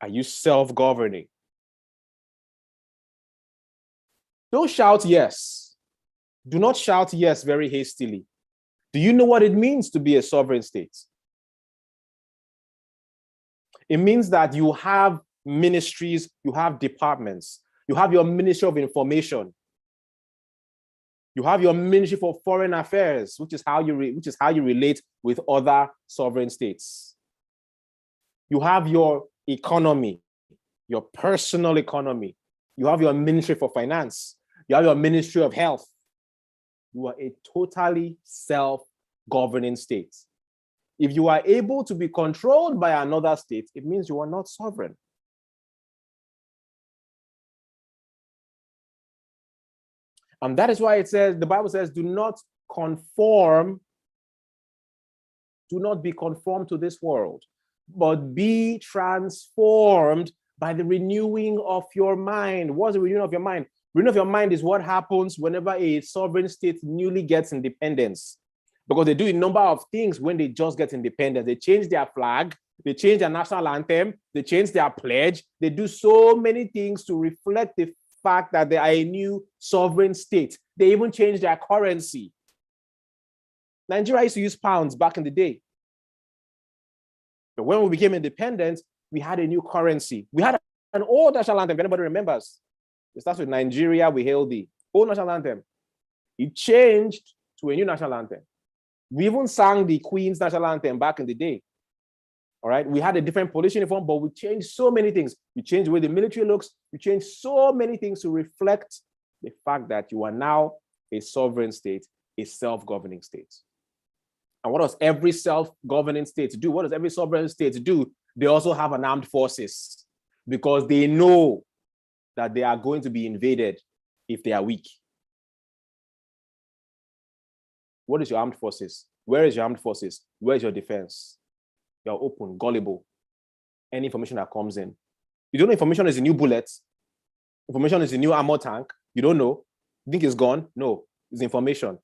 Are you self-governing? Don't shout yes. Do not shout yes very hastily. Do you know what it means to be a sovereign state? It means that you have ministries, you have departments, you have your Ministry of Information, you have your Ministry for Foreign Affairs, which is how you relate with other sovereign states. You have your economy, your personal economy. You have your Ministry for Finance. You have your Ministry of Health. You are a totally self-governing state. If you are able to be controlled by another state, it means you are not sovereign. And that is why it says, the Bible says, do not be conformed to this world, but be transformed by the renewing of your mind. What's the renewing of your mind? Renewing of your mind is what happens whenever a sovereign state newly gets independence. Because they do a number of things when they just get independence. They change their flag, they change their national anthem, they change their pledge. They do so many things to reflect the fact that they are a new sovereign state. They even change their currency. Nigeria used to use pounds back in the day. But when we became independent, we had a new currency. We had an old national anthem, if anybody remembers. It starts with Nigeria, we hail thee. Old national anthem. It changed to a new national anthem. We even sang the Queen's national anthem back in the day. All right, we had a different police uniform, but we changed so many things. We changed the way the military looks. We changed so many things to reflect the fact that you are now a sovereign state, a self-governing state. And what does every self-governing state do? What does every sovereign state do? They also have an armed forces because they know that they are going to be invaded if they are weak. What is your armed forces? Where is your armed forces? Where is your defense? You're open, gullible. Any information that comes in. You don't know information is a new bullet. Information is a new armor tank. You don't know. You think it's gone? No, it's information.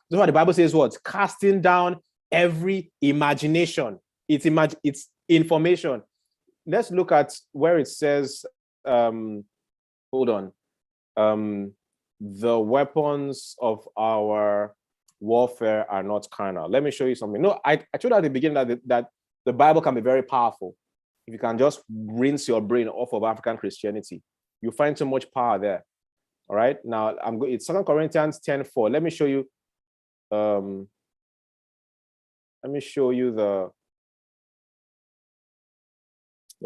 That's why the Bible says what? Casting down every imagination. It's information. Let's look at where it says, hold on. The weapons of our warfare are not carnal. Let me show you something. No, I told you at the beginning that the Bible can be very powerful. If you can just rinse your brain off of African Christianity, you find so much power there. All right. Now it's 2 Corinthians 10:4. Let me show you. Let me show you the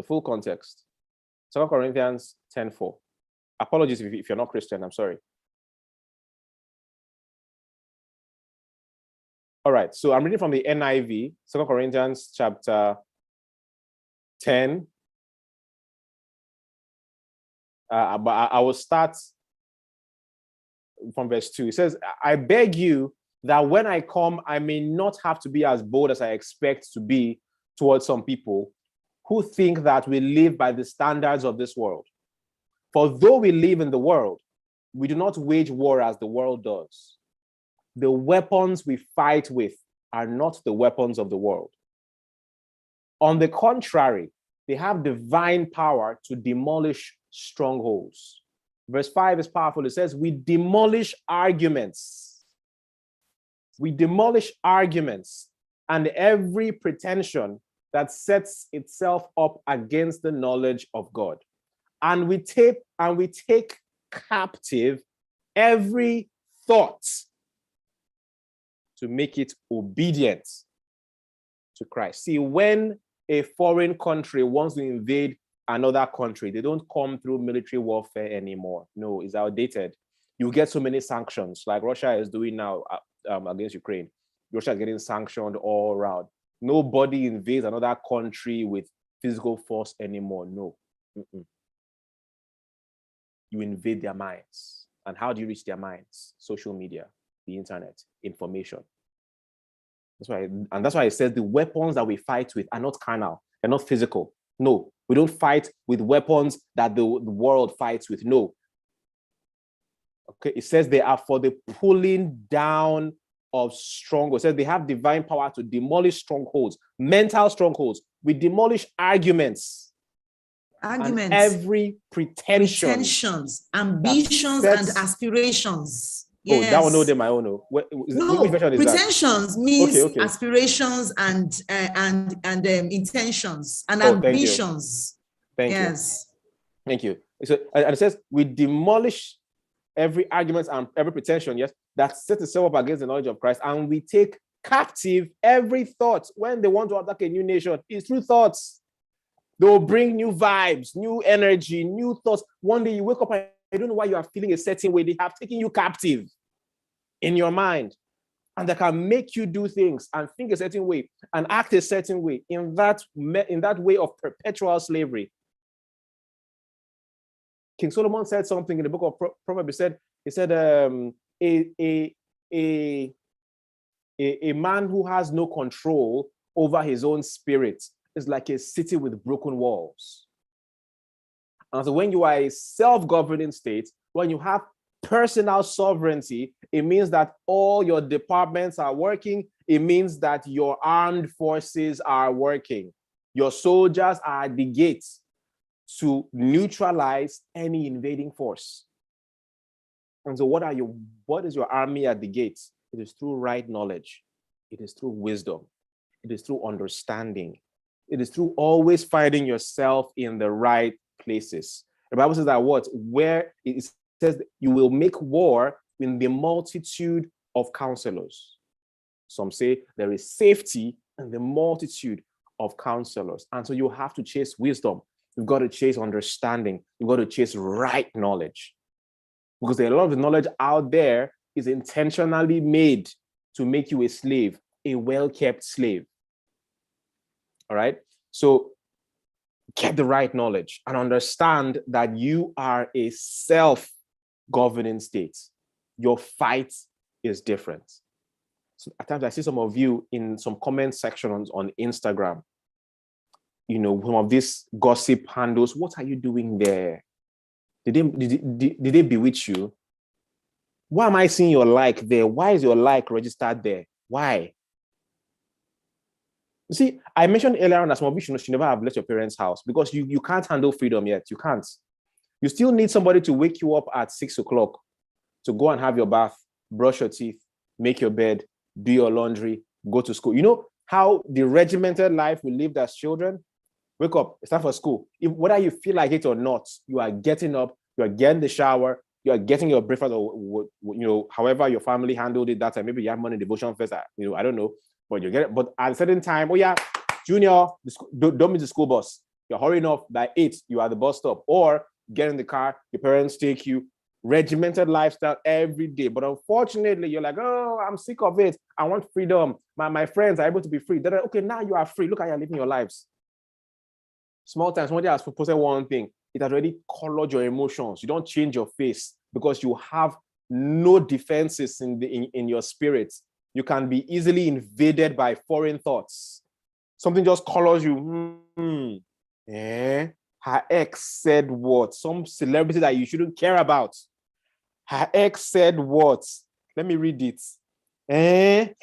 full context. 2 Corinthians 10:4. Apologies if you're not Christian. I'm sorry. All right, so I'm reading from the NIV, 2 Corinthians chapter 10. But I will start from verse 2. It says, I beg you that when I come, I may not have to be as bold as I expect to be towards some people who think that we live by the standards of this world. For though we live in the world, we do not wage war as the world does. The weapons we fight with are not the weapons of the world. On the contrary, they have divine power to demolish strongholds. Verse 5 is powerful. It says, we demolish arguments. We demolish arguments and every pretension that sets itself up against the knowledge of God. And we take captive every thought to make it obedient to Christ. See, when a foreign country wants to invade another country, they don't come through military warfare anymore. No, it's outdated. You get so many sanctions, like Russia is doing now against Ukraine. Russia is getting sanctioned all around. Nobody invades another country with physical force anymore. No. You invade their minds. And how do you reach their minds? Social media, the internet, information. That's why it says the weapons that we fight with are not carnal, they're not physical. No, we don't fight with weapons that the world fights with. No. Okay, it says they are for the pulling down of strongholds. It says they have divine power to demolish strongholds, mental strongholds. We demolish arguments. And every pretensions, ambitions, and aspirations. Yes. Oh, that one, no, they my own. No, which version is pretensions that? Means okay. Aspirations and intentions and ambitions. Thank you. Thank you. So, and it says we demolish every argument and every pretension, yes, that sets itself up against the knowledge of Christ, and we take captive every thought. When they want to attack a new nation, it's through thoughts. They will bring new vibes, new energy, new thoughts. One day you wake up and you don't know why you are feeling a certain way. They have taken you captive in your mind. And they can make you do things and think a certain way and act a certain way in that way of perpetual slavery. King Solomon said something in the book of Proverbs. He said, a man who has no control over his own spirit is like a city with broken walls. And so when you are a self-governing state, when you have personal sovereignty, it means that all your departments are working. It means that your armed forces are working. Your soldiers are at the gates to neutralize any invading force. And so what is your army at the gates? It is through right knowledge. It is through wisdom. It is through understanding. It is through always finding yourself in the right places. The Bible says that where it says you will make war in the multitude of counselors. Some say there is safety in the multitude of counselors. And so you have to chase wisdom. You've got to chase understanding. You've got to chase right knowledge. Because a lot of the knowledge out there is intentionally made to make you a slave, a well-kept slave. All right? So get the right knowledge and understand that you are a self-governing state. Your fight is different. So at times I see some of you in some comment sections on Instagram, some of these gossip handles. What are you doing there? Did they bewitch you? Why am I seeing your like there? Why is your like registered there? Why? You see, I mentioned earlier on that some of you should never have left your parents' house because you can't handle freedom yet. You can't. You still need somebody to wake you up at 6 o'clock to go and have your bath, brush your teeth, make your bed, do your laundry, go to school. You know how the regimented life we lived as children? Wake up, it's time for school. Whether you feel like it or not, you are getting up, you are getting the shower, you are getting your breakfast, or however your family handled it that time. Maybe you have morning devotion first. I don't know, but you get it. But at a certain time, Junior, don't miss the school bus. You're hurrying off by 8. You are at the bus stop, or get in the car. Your parents take you. Regimented lifestyle every day. But unfortunately, you're like, oh, I'm sick of it. I want freedom. My friends are able to be free. Okay, now you are free. Look how you're living your lives. Small time, somebody has posted one thing. It has already colored your emotions. You don't change your face because you have no defenses in your spirit. You can be easily invaded by foreign thoughts. Something just colors you. Her ex said what? Some celebrity that you shouldn't care about. Her ex said what? Let me read it. Hey,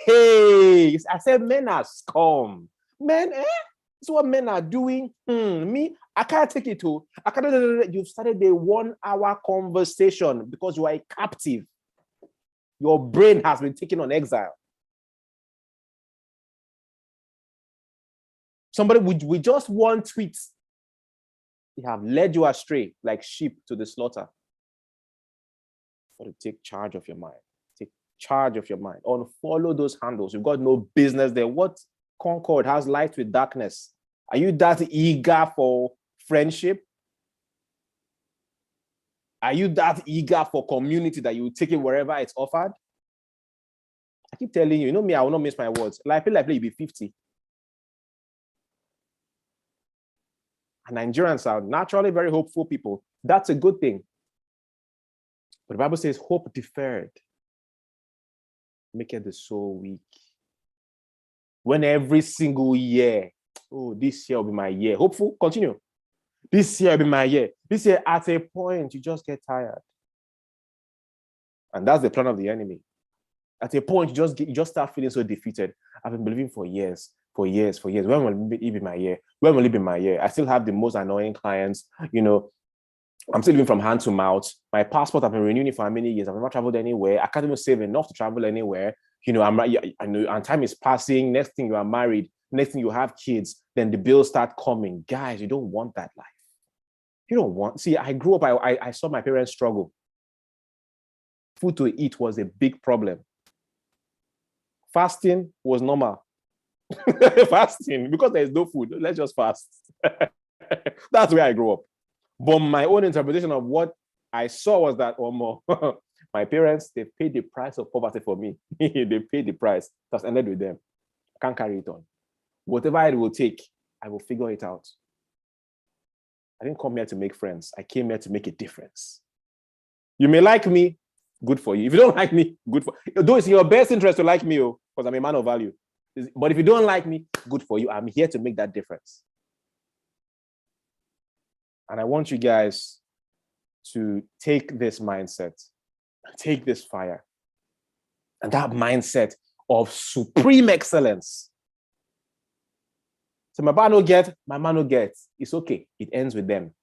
I said men are scum. Men, This is what men are doing. Me, I can't take it to. I can't. You've started a 1-hour conversation because you are a captive. Your brain has been taken on exile. Somebody with just one tweet, they have led you astray like sheep to the slaughter. Got to take charge of your mind. Take charge of your mind. Unfollow those handles. You've got no business there. What concord has light with darkness? Are you that eager for friendship? Are you that eager for community that you take it wherever it's offered? I keep telling you, you know me, I will not miss my words. Like you'll be 50. And Nigerians are naturally very hopeful people. That's a good thing. But the Bible says, hope deferred maketh the soul weak. When every single year, oh, this year will be my year. Hopeful, continue. This year will be my year. This year, at a point, you just get tired. And that's the plan of the enemy. At a point, you just start feeling so defeated. I've been believing for years. When will it be my year? When will it be my year? I still have the most annoying clients. You know, I'm still living from hand to mouth. My passport, I've been renewing it for many years. I've never traveled anywhere. I can't even save enough to travel anywhere. You know, I know, and time is passing. Next thing you are married. Next thing you have kids. Then the bills start coming. Guys, you don't want that life. You don't want. See, I grew up. I saw my parents struggle. Food to eat was a big problem. Fasting was normal. Fasting, because there is no food. Let's just fast. That's where I grew up. But my own interpretation of what I saw was that, my parents, they paid the price of poverty for me. They paid the price. That's ended with them. I can't carry it on. Whatever it will take, I will figure it out. I didn't come here to make friends. I came here to make a difference. You may like me, good for you. If you don't like me, good for you. Though it's in your best interest to like me, because I'm a man of value. But if you don't like me, good for you. I'm here to make that difference. And I want you guys to take this mindset, take this fire, and that mindset of supreme excellence. So my man will get, my man will get. It's okay. It ends with them.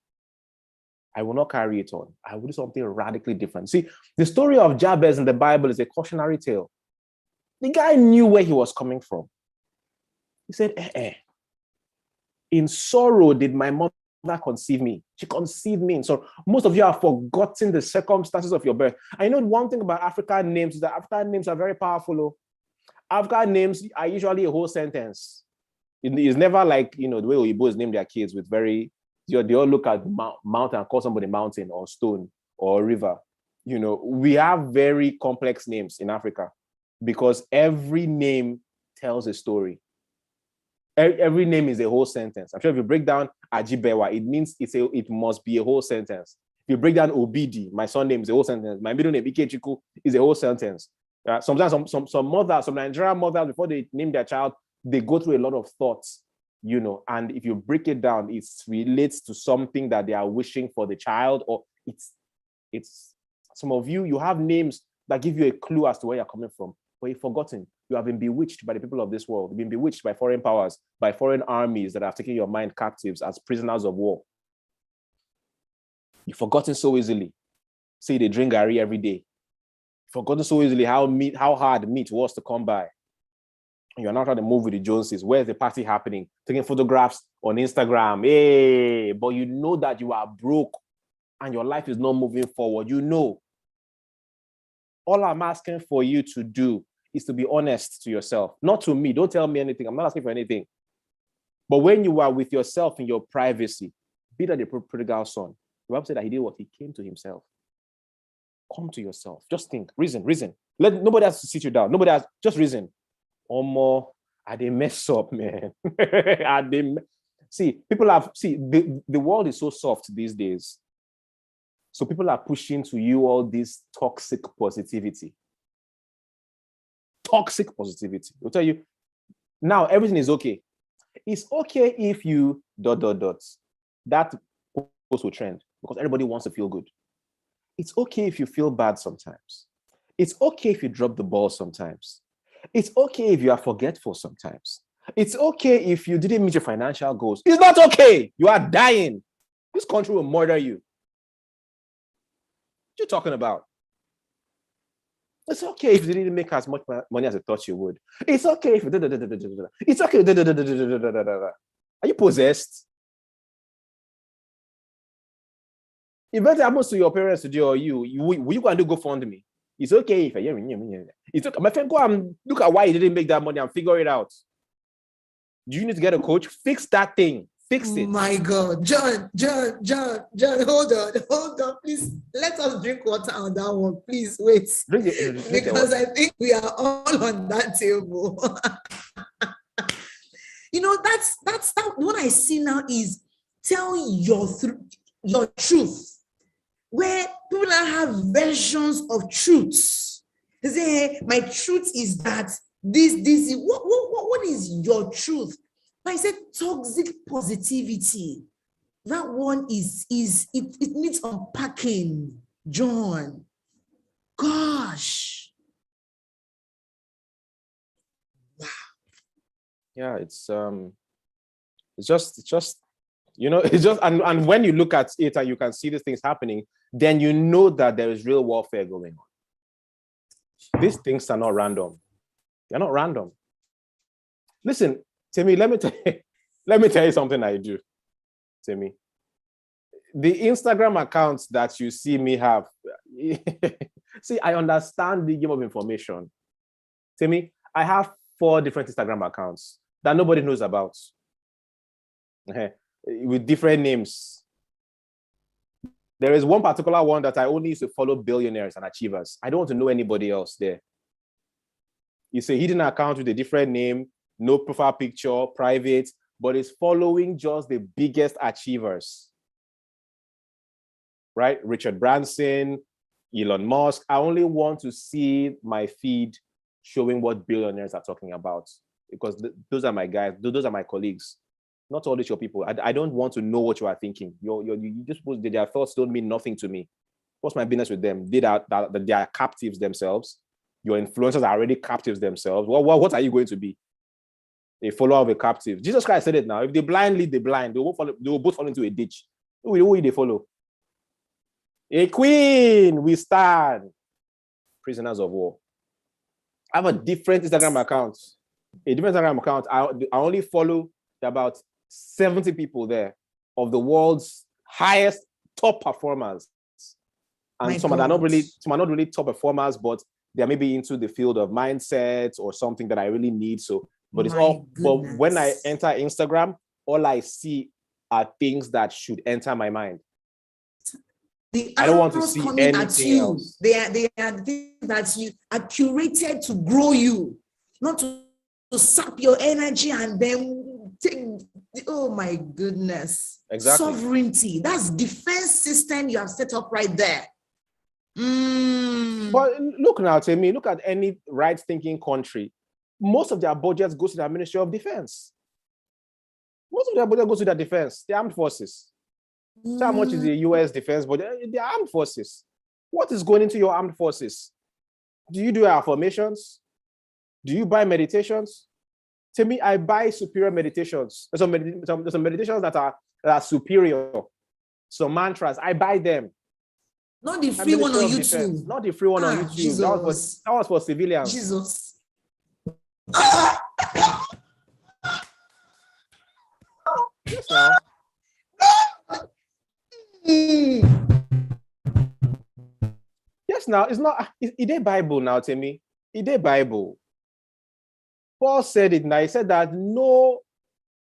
I will not carry it on. I will do something radically different. See, the story of Jabez in the Bible is a cautionary tale. The guy knew where he was coming from. He said, in sorrow did my mother conceive me. She conceived me in sorrow. Most of you have forgotten the circumstances of your birth. I know one thing about African names is that African names are very powerful. African names are usually a whole sentence. It's never like, the way Oyibos name their kids with they all look at mountain and call somebody mountain or stone or river. We have very complex names in Africa because every name tells a story. Every name is a whole sentence. I'm sure if you break down Ajibewa, it means it must be a whole sentence. If you break down Obidi, my son name is a whole sentence. My middle name, Ikechukwu, is a whole sentence. Sometimes some mothers, some Nigerian mothers, before they name their child, they go through a lot of thoughts, and if you break it down, it relates to something that they are wishing for the child, or it's some of you have names that give you a clue as to where you're coming from, but you've forgotten. You have been bewitched by the people of this world. You've been bewitched by foreign powers, by foreign armies that have taken your mind captives as prisoners of war. You've forgotten so easily. Say they drink garri every day. Forgotten so easily how hard meat was to come by. You're not trying to move with the Joneses. Where's the party happening? Taking photographs on Instagram. Hey, but you know that you are broke and your life is not moving forward. All I'm asking for you to do is to be honest to yourself. Not to me. Don't tell me anything. I'm not asking for anything. But when you are with yourself in your privacy, be that the prodigal son. The Bible said that he did what? He came to himself. Come to yourself. Just think. Reason. Nobody has to sit you down. Nobody has. Just reason. I they mess up, man. The world is so soft these days. So people are pushing to you all this toxic positivity. Toxic positivity. They'll tell you, now everything is okay. It's okay if you ... That post will trend because everybody wants to feel good. It's okay if you feel bad sometimes. It's okay if you drop the ball sometimes. It's okay if you are forgetful sometimes. It's okay if you didn't meet your financial goals. It's not okay. You are dying. This country will murder you. What are you talking about? It's okay if you didn't make as much money as you thought you would. It's okay if you It's okay. Are you possessed? If that happens to your parents today or you go and do GoFundMe. It's okay if it's okay. My friend, go and look at why you didn't make that money and figure it out. Do you need to get a coach? Fix that thing. Fix it. My God, John, hold on, please. Let us drink water on that one. Please wait. Drink because I think we are all on that table. That's what I see now is tell your truth. Where people now have versions of truths. They say, my truth is that this what is your truth? I said toxic positivity. That one it needs unpacking, John. Gosh. Wow. Yeah, it's just it's just and when you look at it and you can see these things happening, then you know that there is real warfare going on. These things are not random. They're not random. Listen, Temi, let me tell you something I do, Temi. The Instagram accounts that you see me have, see, I understand the game of information. Temi, I have 4 different Instagram accounts that nobody knows about, with different names. There is one particular one that I only used to follow billionaires and achievers. I don't want to know anybody else there. It's a hidden account with a different name, no profile picture, private, but it's following just the biggest achievers, right? Richard Branson, Elon Musk. I only want to see my feed showing what billionaires are talking about because those are my guys, those are my colleagues. Not all these your people. I don't want to know what you are thinking. You just suppose their thoughts don't mean nothing to me. What's my business with them? They are captives themselves. Your influencers are already captives themselves. What are you going to be? A follower of a captive. Jesus Christ said it now. If the blind lead the blind, they will both fall into a ditch. Who will they follow? A queen, we stand. Prisoners of war. I have a different Instagram account. I only follow about 70 people there of the world's highest top performers. And some are not really top performers, but they're maybe into the field of mindsets or something that I really need. So, but it's all, but when I enter Instagram, all I see are things that should enter my mind. I don't want to see anything else. They are the things that you are curated to grow you, not to sap your energy and then take, oh my goodness. Exactly. Sovereignty. That's defense system you have set up right there. But look now, Temi, look at any right-thinking country. Most of their budgets goes to the Ministry of Defense. Most of their budget goes to the defense, the armed forces. So how much is the US defense budget? The armed forces. What is going into your armed forces? Do you do affirmations? Do you buy meditations? To me, I buy superior meditations. There's some meditations that are superior. Some mantras, I buy them. Not the free one on YouTube. Not the free one on YouTube. Jesus. That was for civilians. Jesus. Yes, now. Yes, now. It's not. It a Bible now, Temi. It a Bible. Paul said it now. He said that no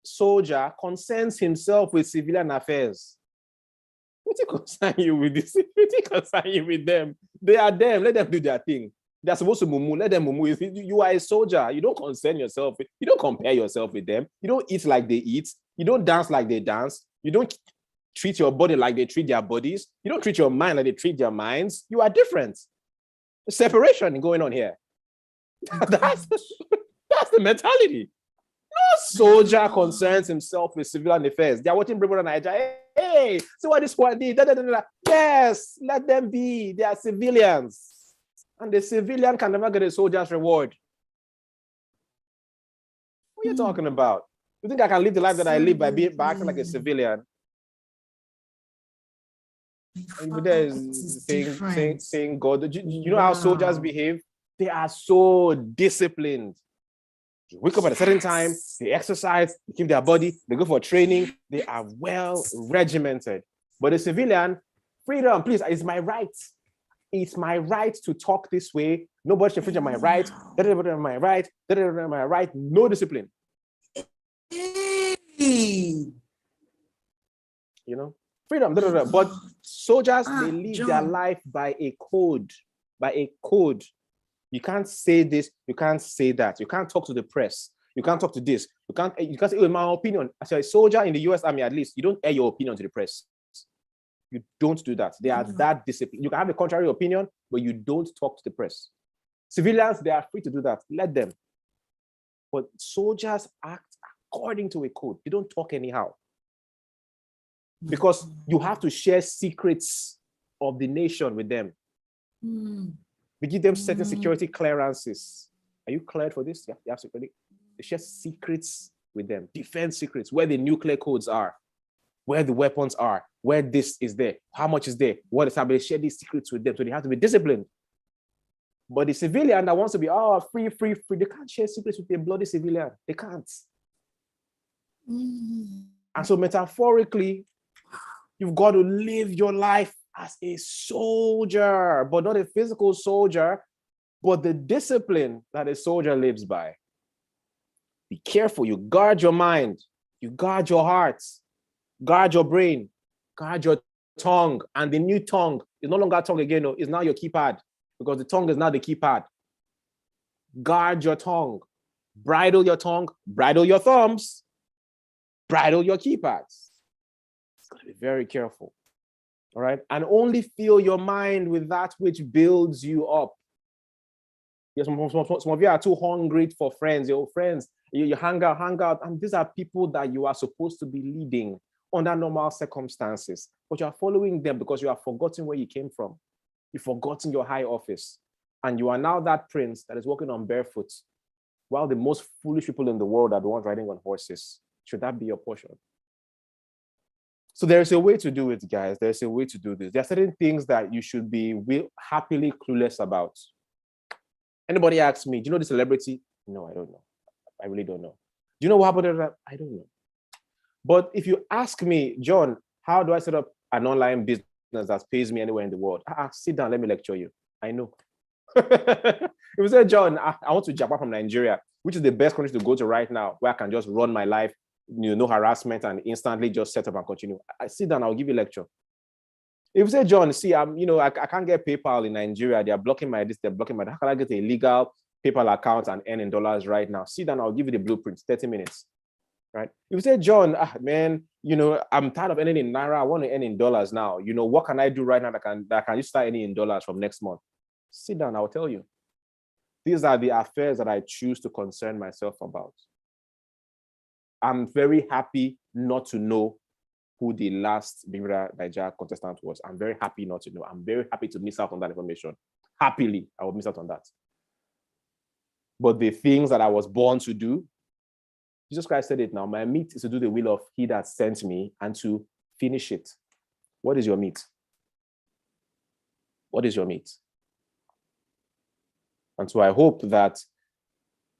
soldier concerns himself with civilian affairs. What concern you with this? What concern you with them? They are them. Let them do their thing. They're supposed to mumu. Let them mumu. You are a soldier. You don't concern yourself. You don't compare yourself with them. You don't eat like they eat. You don't dance like they dance. You don't treat your body like they treat their bodies. You don't treat your mind like they treat their minds. You are different. Separation going on here. That's the mentality. No soldier concerns himself with civilian affairs. They are watching Bravo and Nigeria. Hey, see what this squad did. Yes, let them be. They are civilians. And the civilian can never get a soldier's reward. What are you talking about? You think I can live the life that I live by acting like a civilian? And there is saying God. You know how soldiers behave? They are so disciplined. They wake up at a certain time, they exercise, they keep their body, they go for training, they are well regimented. But a civilian, freedom, please, it's my right. It's my right to talk this way. Nobody should infringe on my right. My right. My right. No discipline. You know, freedom. But soldiers, they live their life by a code. By a code. You can't say this. You can't say that. You can't talk to the press. You can't talk to this. You can't say, in my opinion, as a soldier in the US Army, at least, you don't air your opinion to the press. You don't do that. They are that disciplined. You can have a contrary opinion, but you don't talk to the press. Civilians, they are free to do that. Let them. But soldiers act according to a code. They don't talk anyhow. Because you have to share secrets of the nation with them. We give them certain security clearances. Are you cleared for this? Yeah, you have security. They share secrets with them, defense secrets, where the nuclear codes are, where the weapons are, where this is there, how much is there, what is happening. They share these secrets with them, so they have to be disciplined. But the civilian that wants to be free, they can't share secrets with a bloody civilian. They can't. And so metaphorically, you've got to live your life as a soldier, but not a physical soldier, but the discipline that a soldier lives by. Be careful. You guard your mind. You guard your heart. Guard your brain. Guard your tongue. And the new tongue is no longer tongue again. No, it's now your keypad, because the tongue is now the keypad. Guard your tongue. Bridle your tongue. Bridle your thumbs. Bridle your keypads. It's got to be very careful. All right. And only fill your mind with that which builds you up. Yes, some of you are too hungry for friends. Your friends, you hang out. And these are people that you are supposed to be leading under normal circumstances. But you are following them because you have forgotten where you came from. You've forgotten your high office. And you are now that prince that is walking on barefoot, while the most foolish people in the world are the ones riding on horses. Should that be your portion? So there's a way to do it, guys. There's a way to do this. There are certain things that you should be happily clueless about. Anybody asks me, do you know the celebrity? No, I don't know. I really don't know. Do you know what happened to that? I don't know. But if you ask me, John, how do I set up an online business that pays me anywhere in the world? Sit down, let me lecture you. I know. If you say, John, I want to Japan from Nigeria, which is the best country to go to right now, where I can just run my life, no harassment, and instantly just set up and continue. I sit down, I'll give you a lecture. If you say, John, see, I can't get PayPal in Nigeria. They are blocking my this, they're blocking my that. How can I get a legal PayPal account and earn in dollars right now? Sit down, I'll give you the blueprint, 30 minutes. Right? If you say, John, man, I'm tired of earning in Naira. I want to earn in dollars now. What can I do right now that can just start earning in dollars from next month? Sit down, I'll tell you. These are the affairs that I choose to concern myself about. I'm very happy not to know who the last Nigeria contestant was. I'm very happy not to know. I'm very happy to miss out on that information. Happily, I will miss out on that. But the things that I was born to do, Jesus Christ said it now, my meat is to do the will of he that sent me and to finish it. What is your meat? What is your meat? And so I hope that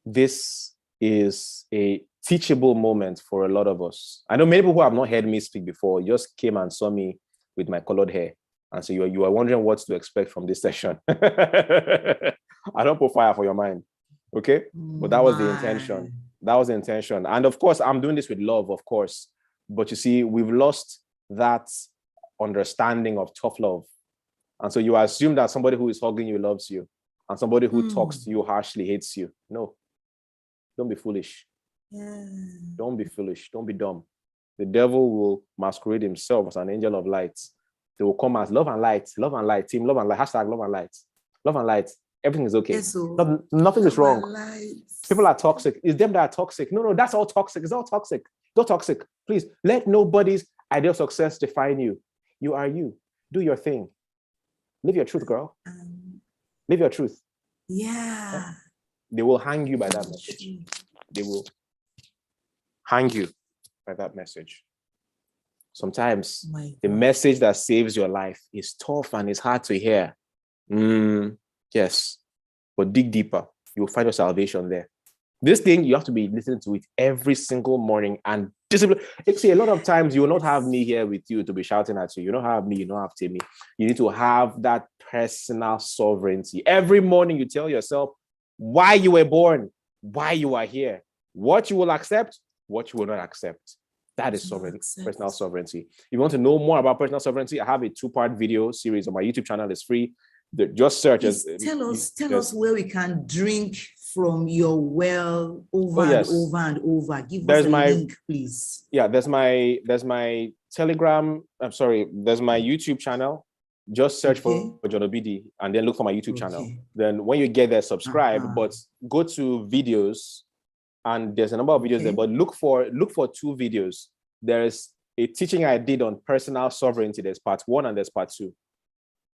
this is a teachable moment for a lot of us. I know many people who have not heard me speak before just came and saw me with my colored hair. And so you are wondering what to expect from this session. I don't put fire for your mind. Okay? But that was the intention. That was the intention. And of course, I'm doing this with love, of course. But you see, we've lost that understanding of tough love. And so you assume that somebody who is hugging you loves you, and somebody who talks to you harshly hates you. No. Don't be foolish. Don't be foolish. Don't be dumb. The devil will masquerade himself as an angel of light. They will come as love and light, team, love and light, hashtag love and light. Love and light. Everything is okay. Yes, nothing is wrong. People are toxic. It's them that are toxic. No, that's all toxic. It's all toxic. Don't toxic. Please, let nobody's idea of success define you. You are you. Do your thing. Live your truth, girl. Live your truth. Yeah. They will hang you by that message. They will. hang you by that message. Sometimes My the God. message that saves your life is tough and it's hard to hear. Yes, but dig deeper. You'll find your salvation there. This thing, you have to be listening to it every single morning and discipline. See, a lot of times you will not have me here with you to be shouting at you. You don't have me, you don't have Temi. You need to have that personal sovereignty. Every morning you tell yourself why you were born, why you are here, what you will accept, what you will not accept. That is sovereignty, personal sovereignty. If you want to know more about personal sovereignty, I have a 2-part video series on my YouTube channel. It's free. Just search. Tell us where we can drink from your well over and over and over. Give us a link, please. Yeah, there's my Telegram. I'm sorry, there's my YouTube channel. Just search for John Obidi and then look for my YouTube channel. Then when you get there, subscribe, but go to videos and there's a number of videos there, but look for 2 videos. There's a teaching I did on personal sovereignty. There's part 1 and there's part 2.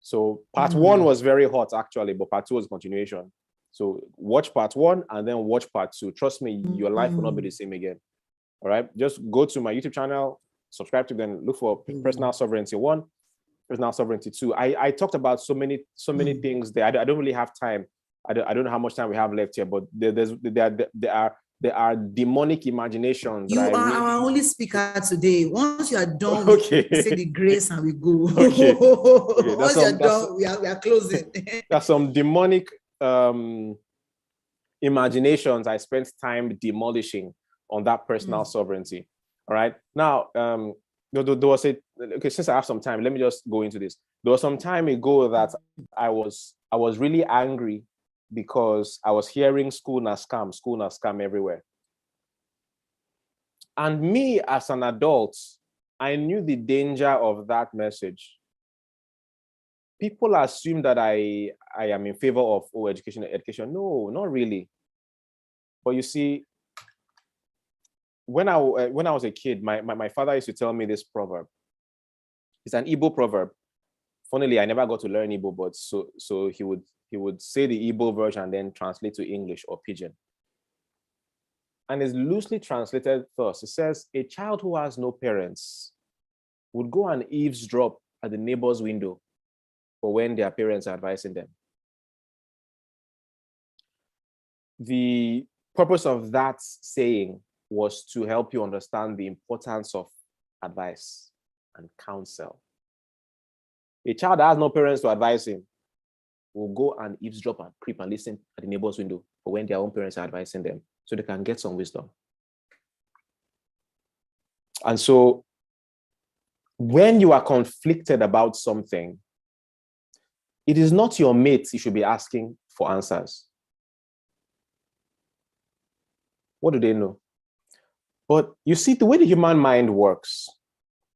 So part 1 was very hot actually, but part 2 is continuation. So watch part 1 and then watch part 2. Trust me, your life will not be the same again. All right, just go to my YouTube channel, subscribe to them, look for personal sovereignty 1, personal sovereignty 2. I talked about so many things there. I don't really have time. I don't know how much time we have left here, but there are demonic imaginations. You are our only speaker today. Once you are done, we say the grace and we go. Once you're done, we are closing. There's some demonic imaginations I spent time demolishing on that personal sovereignty. All right. Now, there was since I have some time, let me just go into this. There was some time ago that I was really angry because I was hearing school na scam everywhere. And me as an adult, I knew the danger of that message. People assume that I am in favor of education. No, not really. But you see, when I was a kid, my father used to tell me this proverb. It's an Igbo proverb. Funnily, I never got to learn Igbo, but so he would say the Igbo version and then translate to English or Pidgin. And it's loosely translated thus. It says, a child who has no parents would go and eavesdrop at the neighbor's window for when their parents are advising them. The purpose of that saying was to help you understand the importance of advice and counsel. A child that has no parents to advise him will go and eavesdrop and creep and listen at the neighbor's window for when their own parents are advising them so they can get some wisdom. And so when you are conflicted about something, it is not your mates you should be asking for answers. What do they know? But you see, the way the human mind works,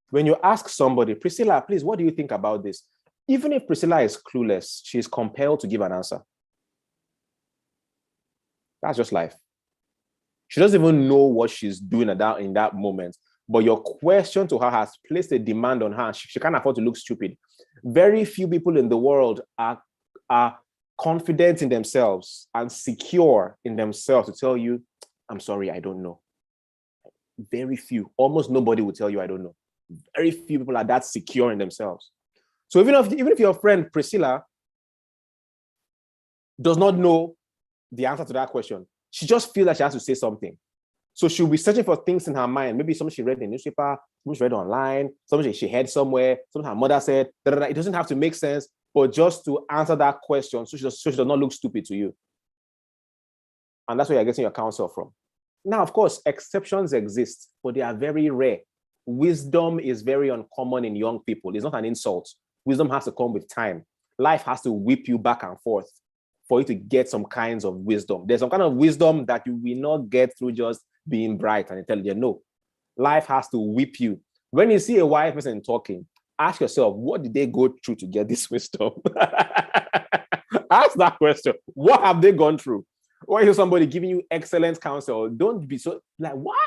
when you ask somebody, Priscilla, please, what do you think about this? Even if Priscilla is clueless, she is compelled to give an answer. That's just life. She doesn't even know what she's doing in that moment. But your question to her has placed a demand on her. She can't afford to look stupid. Very few people in the world are confident in themselves and secure in themselves to tell you, I'm sorry, I don't know. Very few. Almost nobody will tell you, I don't know. Very few people are that secure in themselves. So even if your friend Priscilla does not know the answer to that question, she just feels like she has to say something. So she'll be searching for things in her mind. Maybe something she read in the newspaper, something she read online, something she heard somewhere, something her mother said. It doesn't have to make sense, but just to answer that question so she does not look stupid to you. And that's where you're getting your counsel from. Now, of course, exceptions exist, but they are very rare. Wisdom is very uncommon in young people. It's not an insult. Wisdom has to come with time. Life has to whip you back and forth for you to get some kinds of wisdom. There's some kind of wisdom that you will not get through just being bright and intelligent. No, life has to whip you. When you see a wise person talking, ask yourself, what did they go through to get this wisdom? Ask that question. What have they gone through? Or is somebody giving you excellent counsel? Don't be so like, what?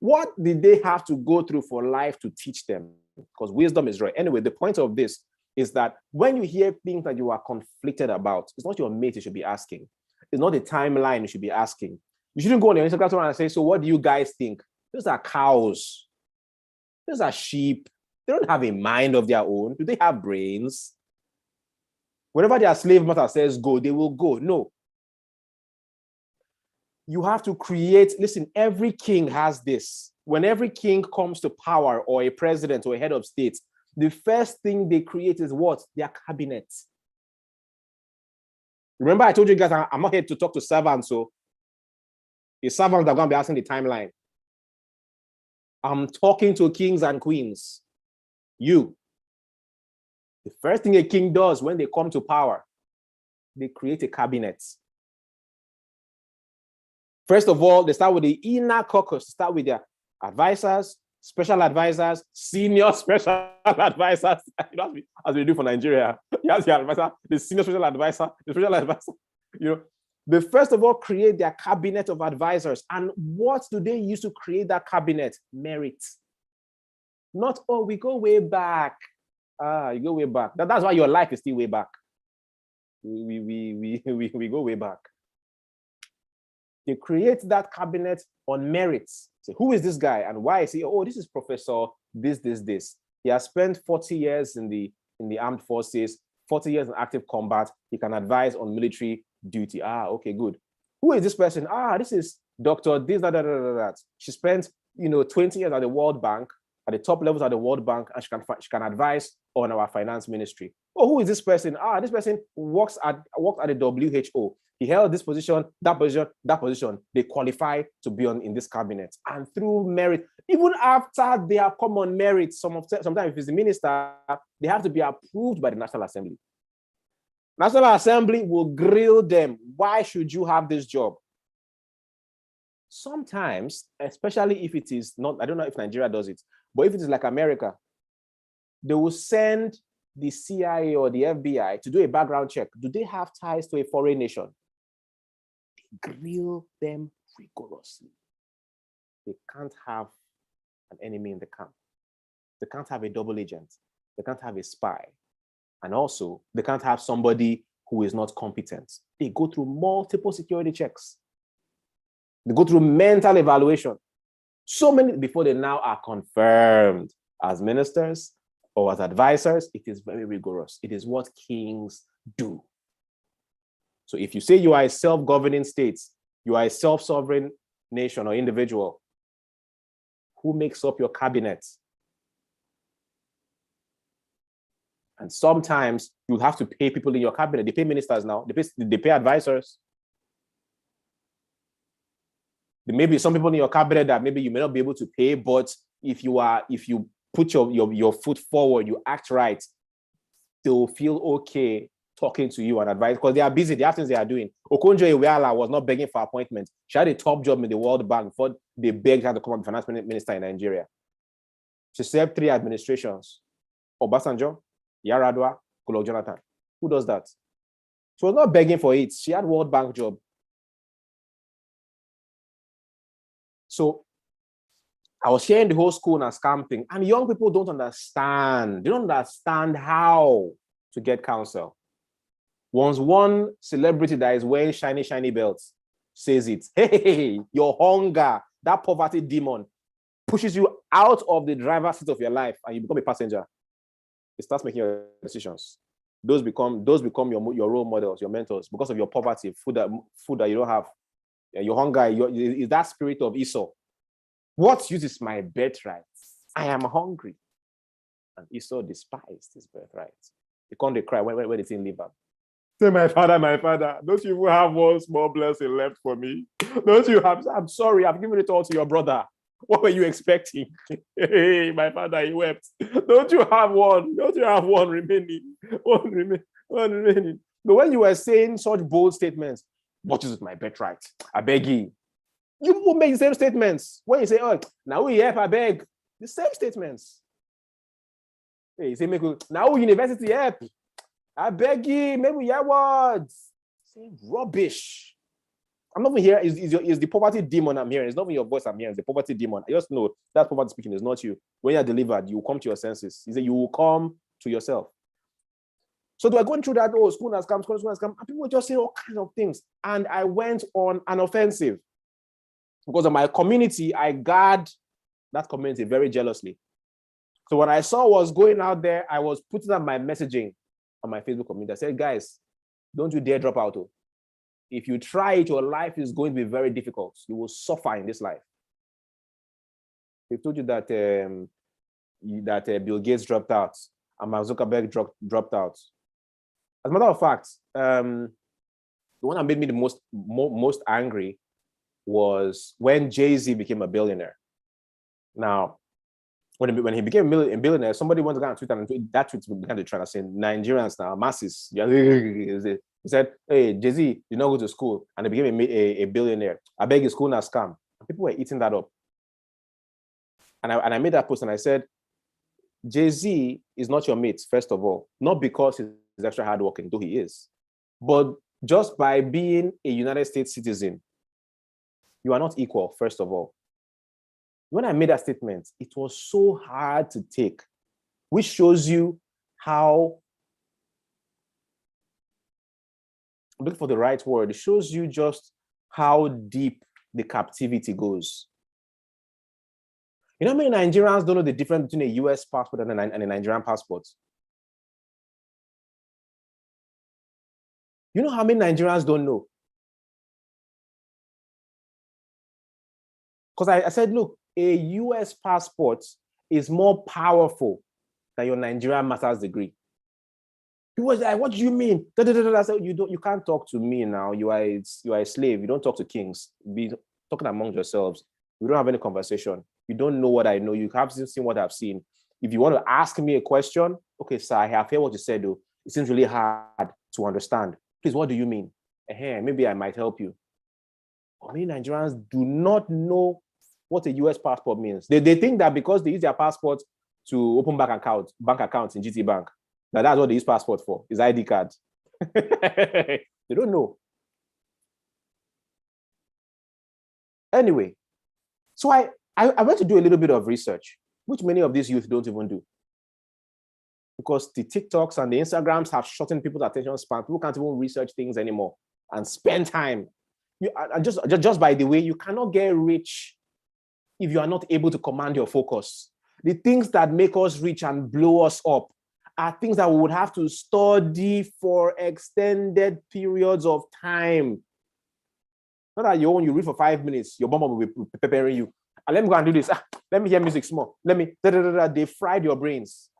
What did they have to go through for life to teach them? Because wisdom is right. Anyway, the point of this is that when you hear things that you are conflicted about, it's not your mate you should be asking. It's not the timeline you should be asking. You shouldn't go on your Instagram and say, so what do you guys think? Those are cows. Those are sheep. They don't have a mind of their own. Do they have brains? Whenever their slave master says go, they will go. No. You have to create, listen, every king has this. When every king comes to power, or a president or a head of state, the first thing they create is what? Their cabinet. Remember, I told you guys I'm not here to talk to servants, so the servants are going to be asking the timeline. I'm talking to kings and queens. You. The first thing a king does when they come to power, they create a cabinet. First of all, they start with the inner caucus, start with their advisors, special advisors, senior special advisors. You know, as we do for Nigeria, you have the advisor, the senior special advisor, the special advisor. You know, they first of all create their cabinet of advisors. And what do they use to create that cabinet? Merit. Not, oh, we go way back. You go way back. That's why your life is still way back. We go way back. They create that cabinet on merits. Say, who is this guy and why is he? Oh, this is Professor this. He has spent 40 years in the armed forces, 40 years in active combat. He can advise on military duty. Okay, good. Who is this person? This is Dr. This, that. She spent, 20 years at the World Bank, at the top levels at the World Bank, and she can advise on our finance ministry. Oh, who is this person? This person worked at the WHO. He held this position, that position. They qualify to be in this cabinet. And through merit, even after they have come on merit, sometimes if it's the minister, they have to be approved by the National Assembly. National Assembly will grill them. Why should you have this job? Sometimes, especially if it is not, I don't know if Nigeria does it, but if it is like America, they will send the CIA or the FBI to do a background check. Do they have ties to a foreign nation? They grill them rigorously. They can't have an enemy in the camp. They can't have a double agent. They can't have a spy. And also, they can't have somebody who is not competent. They go through multiple security checks. They go through mental evaluation. So many before they now are confirmed as ministers or as advisors. It is very rigorous. It is what kings do. So if you say you are a self-governing state, you are a self-sovereign nation or individual, who makes up your cabinet? And sometimes you have to pay people in your cabinet. They pay ministers now. They pay advisors. There may be some people in your cabinet that maybe you may not be able to pay, but if you put your foot forward, you act right, they'll feel okay talking to you and advice because they are busy. They have things they are doing. Okonjo-Iweala was not begging for appointment. She had a top job in the World Bank before they begged her to become finance minister in Nigeria. She served 3 administrations: Obasanjo, Yaradua, Goodluck Jonathan. Who does that? She was not begging for it. She had World Bank job. So I was sharing the whole school and scam thing, and young people don't understand. They don't understand how to get counsel. Once one celebrity that is wearing shiny belts says it, hey, your hunger, that poverty demon pushes you out of the driver's seat of your life and you become a passenger. It starts making your decisions. Those become your role models, your mentors, because of your poverty, food that you don't have. Your hunger is that spirit of Esau. What use is my birthright? I am hungry. And Esau despised his birthright. He can't cry when they didn't leave him. Say, my father, don't you even have one small blessing left for me? Don't you have? I'm sorry, I've given it all to your brother. What were you expecting? Hey, my father, he wept. Don't you have one? Don't you have one remaining? One remaining. But when you were saying such bold statements, what is my birthright? I beg you. You will make the same statements. When you say, oh, now we help, I beg. The same statements. Hey, you say, now university help. I beg you, maybe your words. Same rubbish. I'm not even here. Is the poverty demon I'm hearing. It's not even your voice I'm hearing. It's the poverty demon. I just know that poverty speaking is not you. When you're delivered, you will come to your senses. He said, you will come to yourself. So they were going through that, school has come, and people were just saying all kinds of things. And I went on an offensive. Because of my community, I guard that community very jealously. So what I saw was going out there, I was putting up my messaging on my Facebook community. I said, guys, don't you dare drop out. Oh. If you try it, your life is going to be very difficult. You will suffer in this life. They told you that Bill Gates dropped out and Mark Zuckerberg dropped out. As a matter of fact, the one that made me the most angry was when Jay-Z became a billionaire. Now, when he became a billionaire, somebody went to go on Twitter and that tweet began to try to say, Nigerians now, masses. He said, hey, Jay-Z did not go to school and he became a billionaire. I beg his school now scam. And people were eating that up. And I made that post and I said, Jay-Z is not your mate, first of all, not because he's extra hardworking, though he is, but just by being a United States citizen, you are not equal, first of all. When I made that statement, it was so hard to take, which shows you how, I'm looking for the right word, it shows you just how deep the captivity goes. You know how many Nigerians don't know the difference between a US passport and a Nigerian passport? You know how many Nigerians don't know? Because I said, look, a US passport is more powerful than your Nigerian master's degree. He was like, what do you mean? I said, you can't talk to me now. You are a slave. You don't talk to kings. Be talking among yourselves. We don't have any conversation. You don't know what I know. You haven't seen what I've seen. If you want to ask me a question, okay, sir, I have heard what you said, though. It seems really hard to understand. Please, what do you mean? Maybe I might help you. But many Nigerians do not know what a US passport means. They think that because they use their passport to open bank accounts in GT Bank, that's what they use passport for, is ID card. They don't know. Anyway, so I went to do a little bit of research, which many of these youth don't even do. Because the TikToks and the Instagrams have shortened people's attention span. People can't even research things anymore and spend time. And just by the way, you cannot get rich if you are not able to command your focus. The things that make us rich and blow us up are things that we would have to study for extended periods of time. Not that you read for 5 minutes, your mama will be preparing you. And let me go and do this. Let me hear music small. They fried your brains.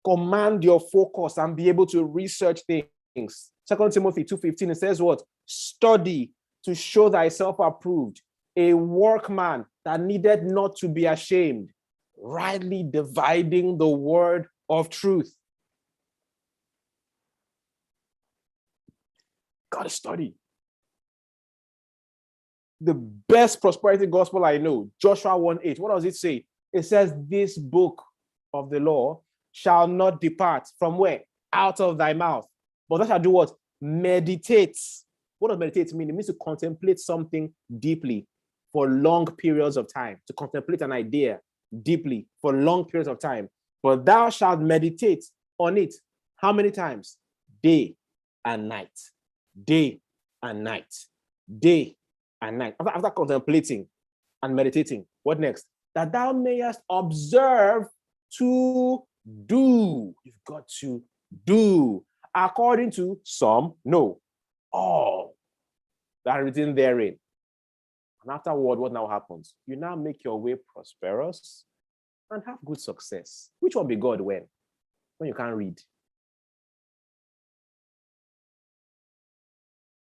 Command your focus and be able to research things. 2 Timothy 2:15, it says what? Study to show thyself approved, a workman that needed not to be ashamed, rightly dividing the word of truth. Gotta study. The best prosperity gospel I know, Joshua 1:8. What does it say? It says, this book of the law shall not depart from where? Out of thy mouth. But that shall do what? Meditate. What does meditate mean? It means to contemplate something deeply for long periods of time, to contemplate an idea deeply for long periods of time. But thou shalt meditate on it. How many times? Day and night. Day and night. Day and night. After contemplating and meditating, what next? That thou mayest observe to do. You've got to do. According to some, no. All that are written therein. And afterward, what now happens? You now make your way prosperous and have good success. Which one be God when? When you can't read.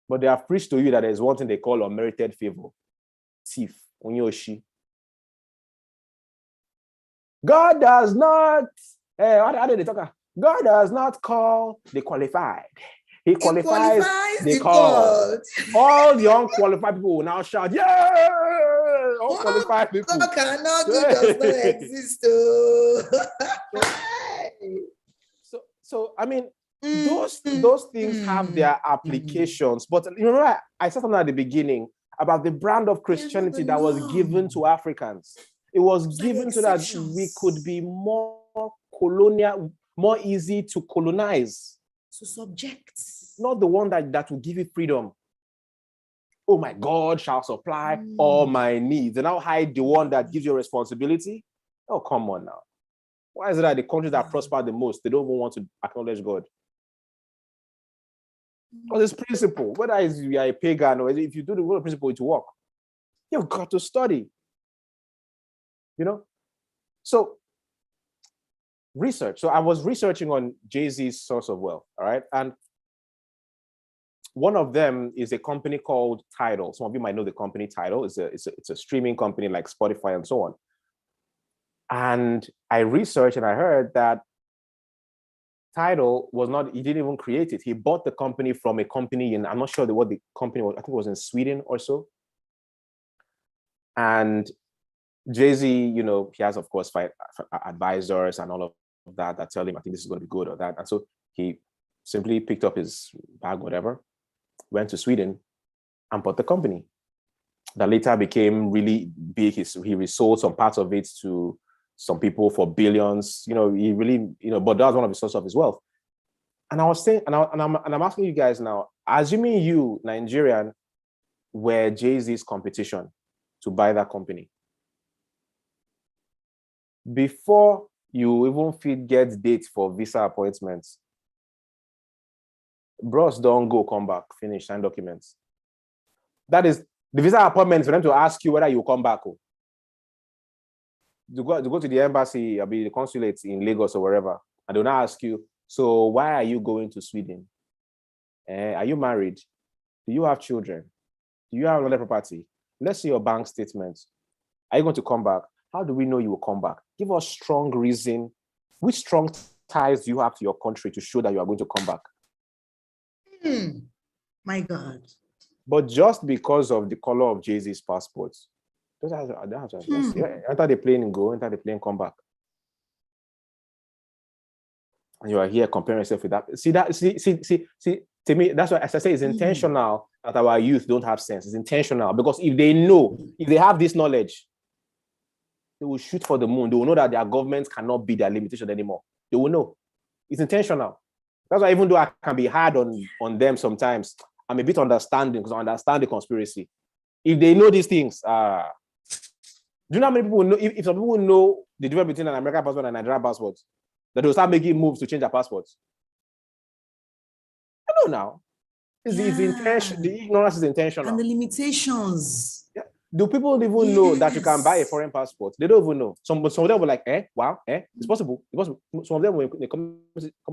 But they have preached to you that there's one thing they call unmerited favor. Thief, onyoshi. God does not, how did they talk? God does not call the qualified. He qualifies the called. All the unqualified people will now shout, yeah! Unqualified people. God cannot do does not exist. Oh. So I mean, those things have their applications. But you remember, I said something at the beginning about the brand of Christianity that was given to Africans. It was given so that we could be more colonial, more easy to colonize. So subject. Not the one that will give you freedom. oh my God shall supply all my needs, and now hide the one that gives you responsibility. Oh, come on now. Why is it that the countries that prosper the most, they don't even want to acknowledge God? Because it's principle. Whether you are a pagan or if you do the principle, it will work. You've got to study. So research. So I was researching on Jay-Z's source of wealth, all right? And one of them is a company called Tidal. Some of you might know the company Tidal. It's a streaming company like Spotify and so on. And I researched and I heard that Tidal he didn't even create it. He bought the company from a company I'm not sure what the company was. I think it was in Sweden or so. And Jay-Z, he has, of course, advisors and all of that tell him, I think this is going to be good or that. And so he simply picked up his bag, whatever, went to Sweden and bought the company. That later became really big. He resold some parts of it to some people for billions. He really, but that was one of the sources of his wealth. And I was saying, and I'm asking you guys now, assuming you, Nigerian, were Jay-Z's competition to buy that company, before you even get dates for visa appointments, bros don't go, come back, finish, sign documents. That is the visa appointment for them to ask you whether you come back. To go to the embassy, or the consulate in Lagos or wherever, and they'll not ask you, so why are you going to Sweden? Are you married? Do you have children? Do you have another property? Let's see your bank statement. Are you going to come back? How do we know you will come back? Give us strong reason. Which strong ties do you have to your country to show that you are going to come back? My God. But just because of the color of Jay-Z's passport, enter the plane and go, enter the plane, come back. And you are here comparing yourself with that. See, to me, that's why, as I say, it's intentional that our youth don't have sense. It's intentional because if they have this knowledge, they will shoot for the moon. They will know that their governments cannot be their limitation anymore. They will know. It's intentional. That's why even though I can be hard on them sometimes, I'm a bit understanding because I understand the conspiracy. If they know these things, do you know how many people know? If some people know the difference between an American passport and a Nigerian passport, that they'll start making moves to change their passports. I know now. It's intention. The ignorance is intentional. And the limitations. Yeah. Do people even know that you can buy a foreign passport? They don't even know. Some of them were like, wow, it's possible. It's possible. Some of them were in the comment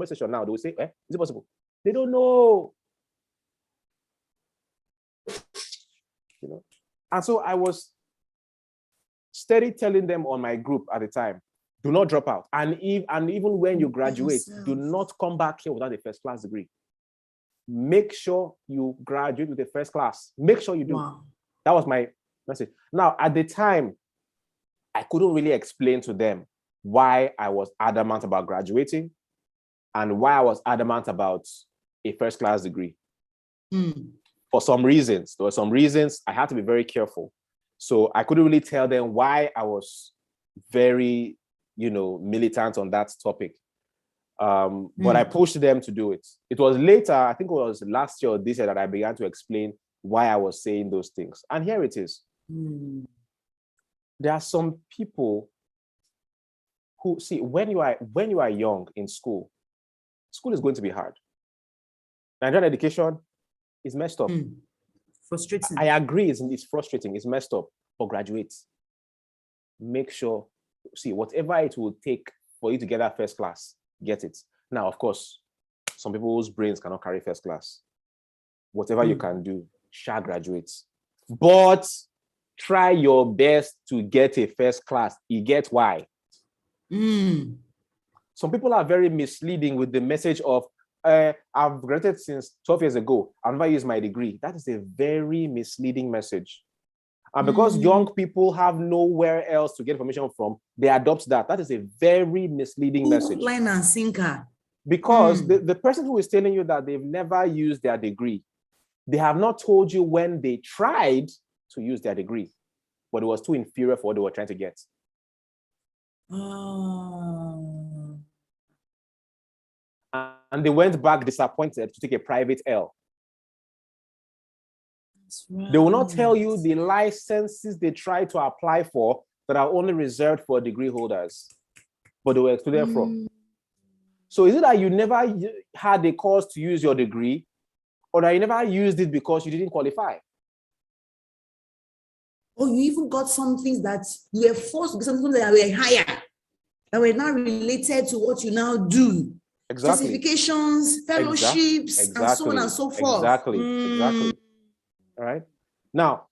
section now. They will say, is it possible? They don't know. And so I was steady telling them on my group at the time, do not drop out. And even when you graduate, do not come back here without a first class degree. Make sure you graduate with a first class. Make sure you do. Wow. That was my message. Now, at the time, I couldn't really explain to them why I was adamant about graduating and why I was adamant about a first class degree. For some reasons, there were some reasons I had to be very careful. So I couldn't really tell them why I was very, militant on that topic. But I pushed them to do it. It was later, I think it was last year or this year, that I began to explain why I was saying those things. And here it is. There are some people who, see, when you are young in school is going to be hard. Nigerian education is messed up. Frustrating. I agree, it's frustrating, it's messed up. For graduates, make sure, see, whatever it will take for you to get that first class, get it. Now, of course, some people's brains cannot carry first class. Whatever you can do, shall graduate. But try your best to get a first class. You get why? Some people are very misleading with the message of, I've graduated since 12 years ago. I've never used my degree. That is a very misleading message. And because young people have nowhere else to get information from, they adopt that. That is a very misleading message. Line and sinker. Because the person who is telling you that they've never used their degree, they have not told you when they tried to use their degree, but it was too inferior for what they were trying to get. And they went back disappointed to take a private L. Right. They will not tell you the licenses they try to apply for that are only reserved for degree holders, but they were excluded from. So is it that you never had a course to use your degree, or that you never used it because you didn't qualify? Or you even got some things that you were forced to get something that were higher, that were not related to what you now do. Exactly. Certifications, fellowships, and so on and so forth. Exactly. All right. Now,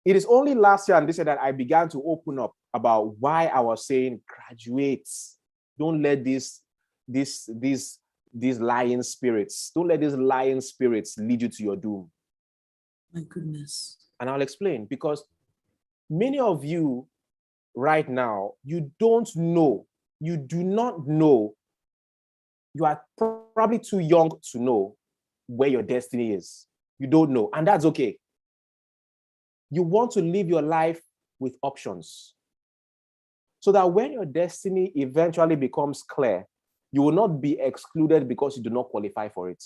it is only last year and this year that I began to open up about why I was saying, graduates, don't let these lying spirits, don't let these lying spirits lead you to your doom. My goodness. And I'll explain, because many of you right now, you don't know, you do not know, you are probably too young to know where your destiny is. You don't know, and that's okay. You want to live your life with options, so that when your destiny eventually becomes clear, you will not be excluded because you do not qualify for it.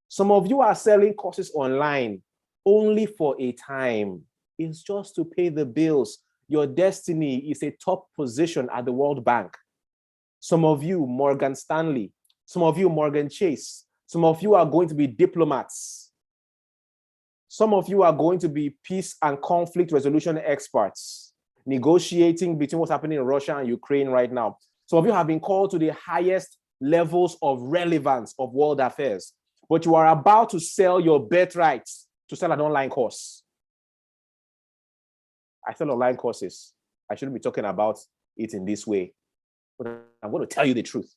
Some of you are selling courses online only for a time. It's just to pay the bills. Your destiny is a top position at the World Bank. Some of you, Morgan Stanley. Some of you, Morgan Chase. Some of you are going to be diplomats. Some of you are going to be peace and conflict resolution experts, negotiating between what's happening in Russia and Ukraine right now. Some of you have been called to the highest levels of relevance of world affairs, but you are about to sell your birthright to sell an online course. I sell online courses. I shouldn't be talking about it in this way, but I'm going to tell you the truth.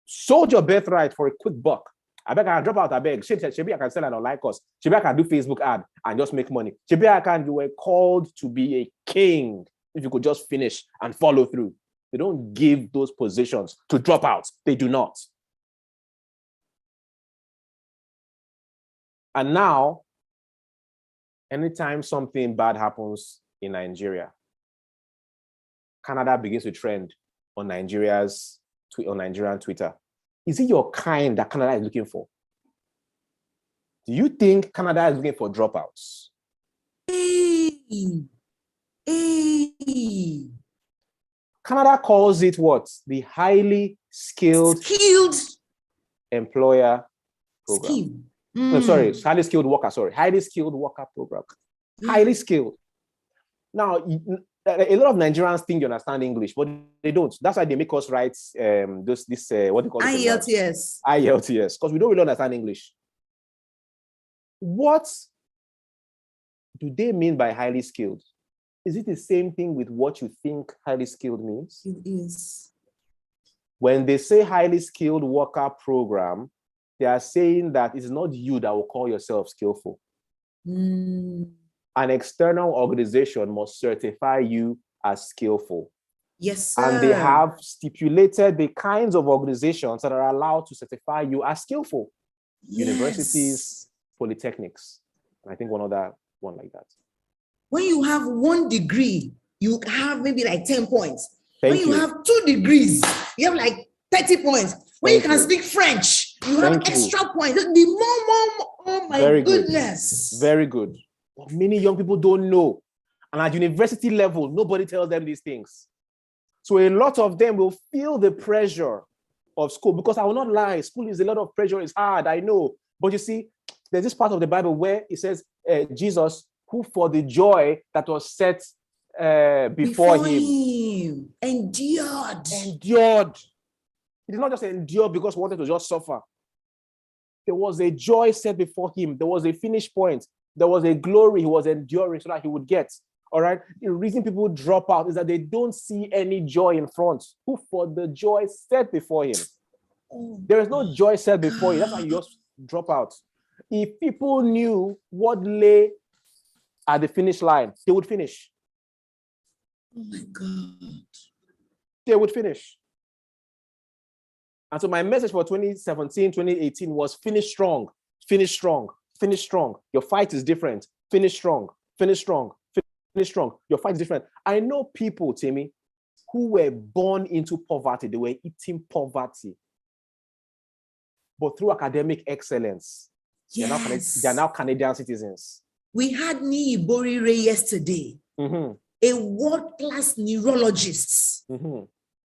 Sold your birthright for a quick buck. I beg, I can drop out, I beg. Maybe I can sell an online course. Maybe I can do Facebook ad and just make money. Maybe I can, you were called to be a king if you could just finish and follow through. They don't give those positions to dropouts. They do not. And now, anytime something bad happens in Nigeria, Canada begins to trend on Nigerian Twitter. Is it your kind that Canada is looking for? Do you think Canada is looking for dropouts? Canada calls it what? The highly skilled employer program. No, sorry, highly skilled worker, highly skilled worker program. Highly skilled. Now, a lot of Nigerians think they understand English, but they don't. That's why they make us write what do you call it? IELTS. IELTS, because we don't really understand English. What do they mean by highly skilled? Is it the same thing with what you think highly skilled means? It is. When they say highly skilled worker program, they are saying that it's not you that will call yourself skillful. An external organization must certify you as skillful. Yes, sir. And they have stipulated the kinds of organizations that are allowed to certify you as skillful. Yes. Universities, polytechnics, and I think one other one like that. When you have 1 degree, you have maybe like 10 points. When you have 2 degrees, you have like 30 points. When you can speak French, you have extra points. The more, oh my goodness. Very good. But many young people don't know. And at university level, nobody tells them these things. So a lot of them will feel the pressure of school, because I will not lie, school is a lot of pressure, it's hard, I know. But you see, there's this part of the Bible where it says, Jesus, who for the joy that was set before him endured. He did not just endure because he wanted to just suffer. There was a joy set before him. There was a finish point. There was a glory he was enduring so that he would get. All right. The reason people drop out is that they don't see any joy in front. Who for the joy set before him? There is no joy set before you. That's why you just drop out. If people knew what lay at the finish line, they would finish. Oh my God. They would finish. And so my message for 2017, 2018 was finish strong, finish strong, finish strong. Your fight is different. Finish strong, finish strong, finish strong. Your fight is different. I know people, Temi, who were born into poverty. They were eating poverty. but through academic excellence, Yes. they are now Canadian citizens. We had Niyi Borire yesterday, a world-class neurologist.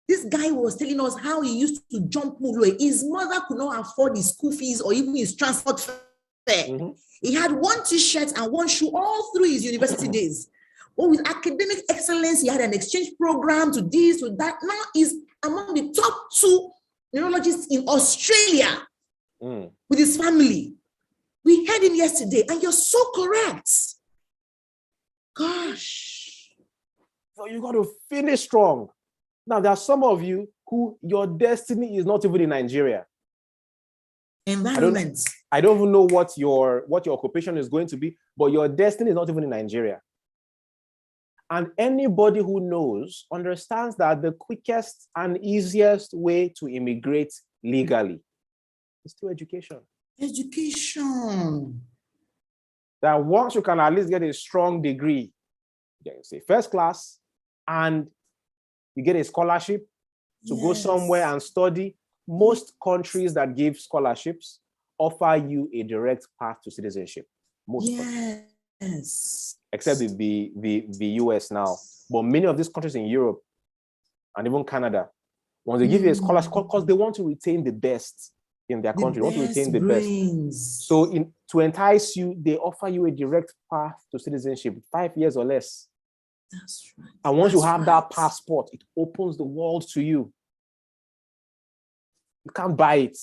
This guy was telling us how he used to jump Mulwe. His mother could not afford his school fees or even his transport fare. He had one t-shirt and one shoe all through his university days. But with academic excellence, he had an exchange program to this, to that. Now he's among the top 2 neurologists in Australia with his family. We heard him yesterday, and you're so correct. Gosh. So you got to finish strong. Now, there are some of you who your destiny is not even in Nigeria. Environment. I don't even know what your occupation is going to be, but your destiny is not even in Nigeria. And anybody who knows understands that the quickest and easiest way to immigrate legally is through education. Education. That once you can at least get a strong degree, say first class, and you get a scholarship to go somewhere and study. Most countries that give scholarships offer you a direct path to citizenship. Most countries. Except the US now. But many of these countries in Europe and even Canada, when they give you a scholarship, because they want to retain the best in their country, want to retain the best. So to entice you, they offer you a direct path to citizenship, 5 years or less. That's right. And once you have that passport, it opens the world to you. You can't buy it.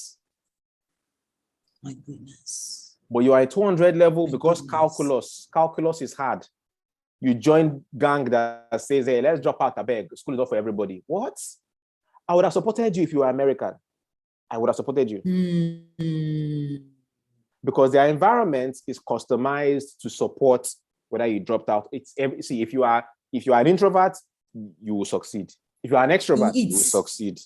My goodness. But you are at 200 level because calculus is hard. You join gang that says, hey, let's drop out a beg. School is not for everybody. What? I would have supported you if you were American. I would have supported you. Because their environment is customized to support whether you dropped out. See, if you are an introvert, you will succeed. If you are an extrovert, you will succeed.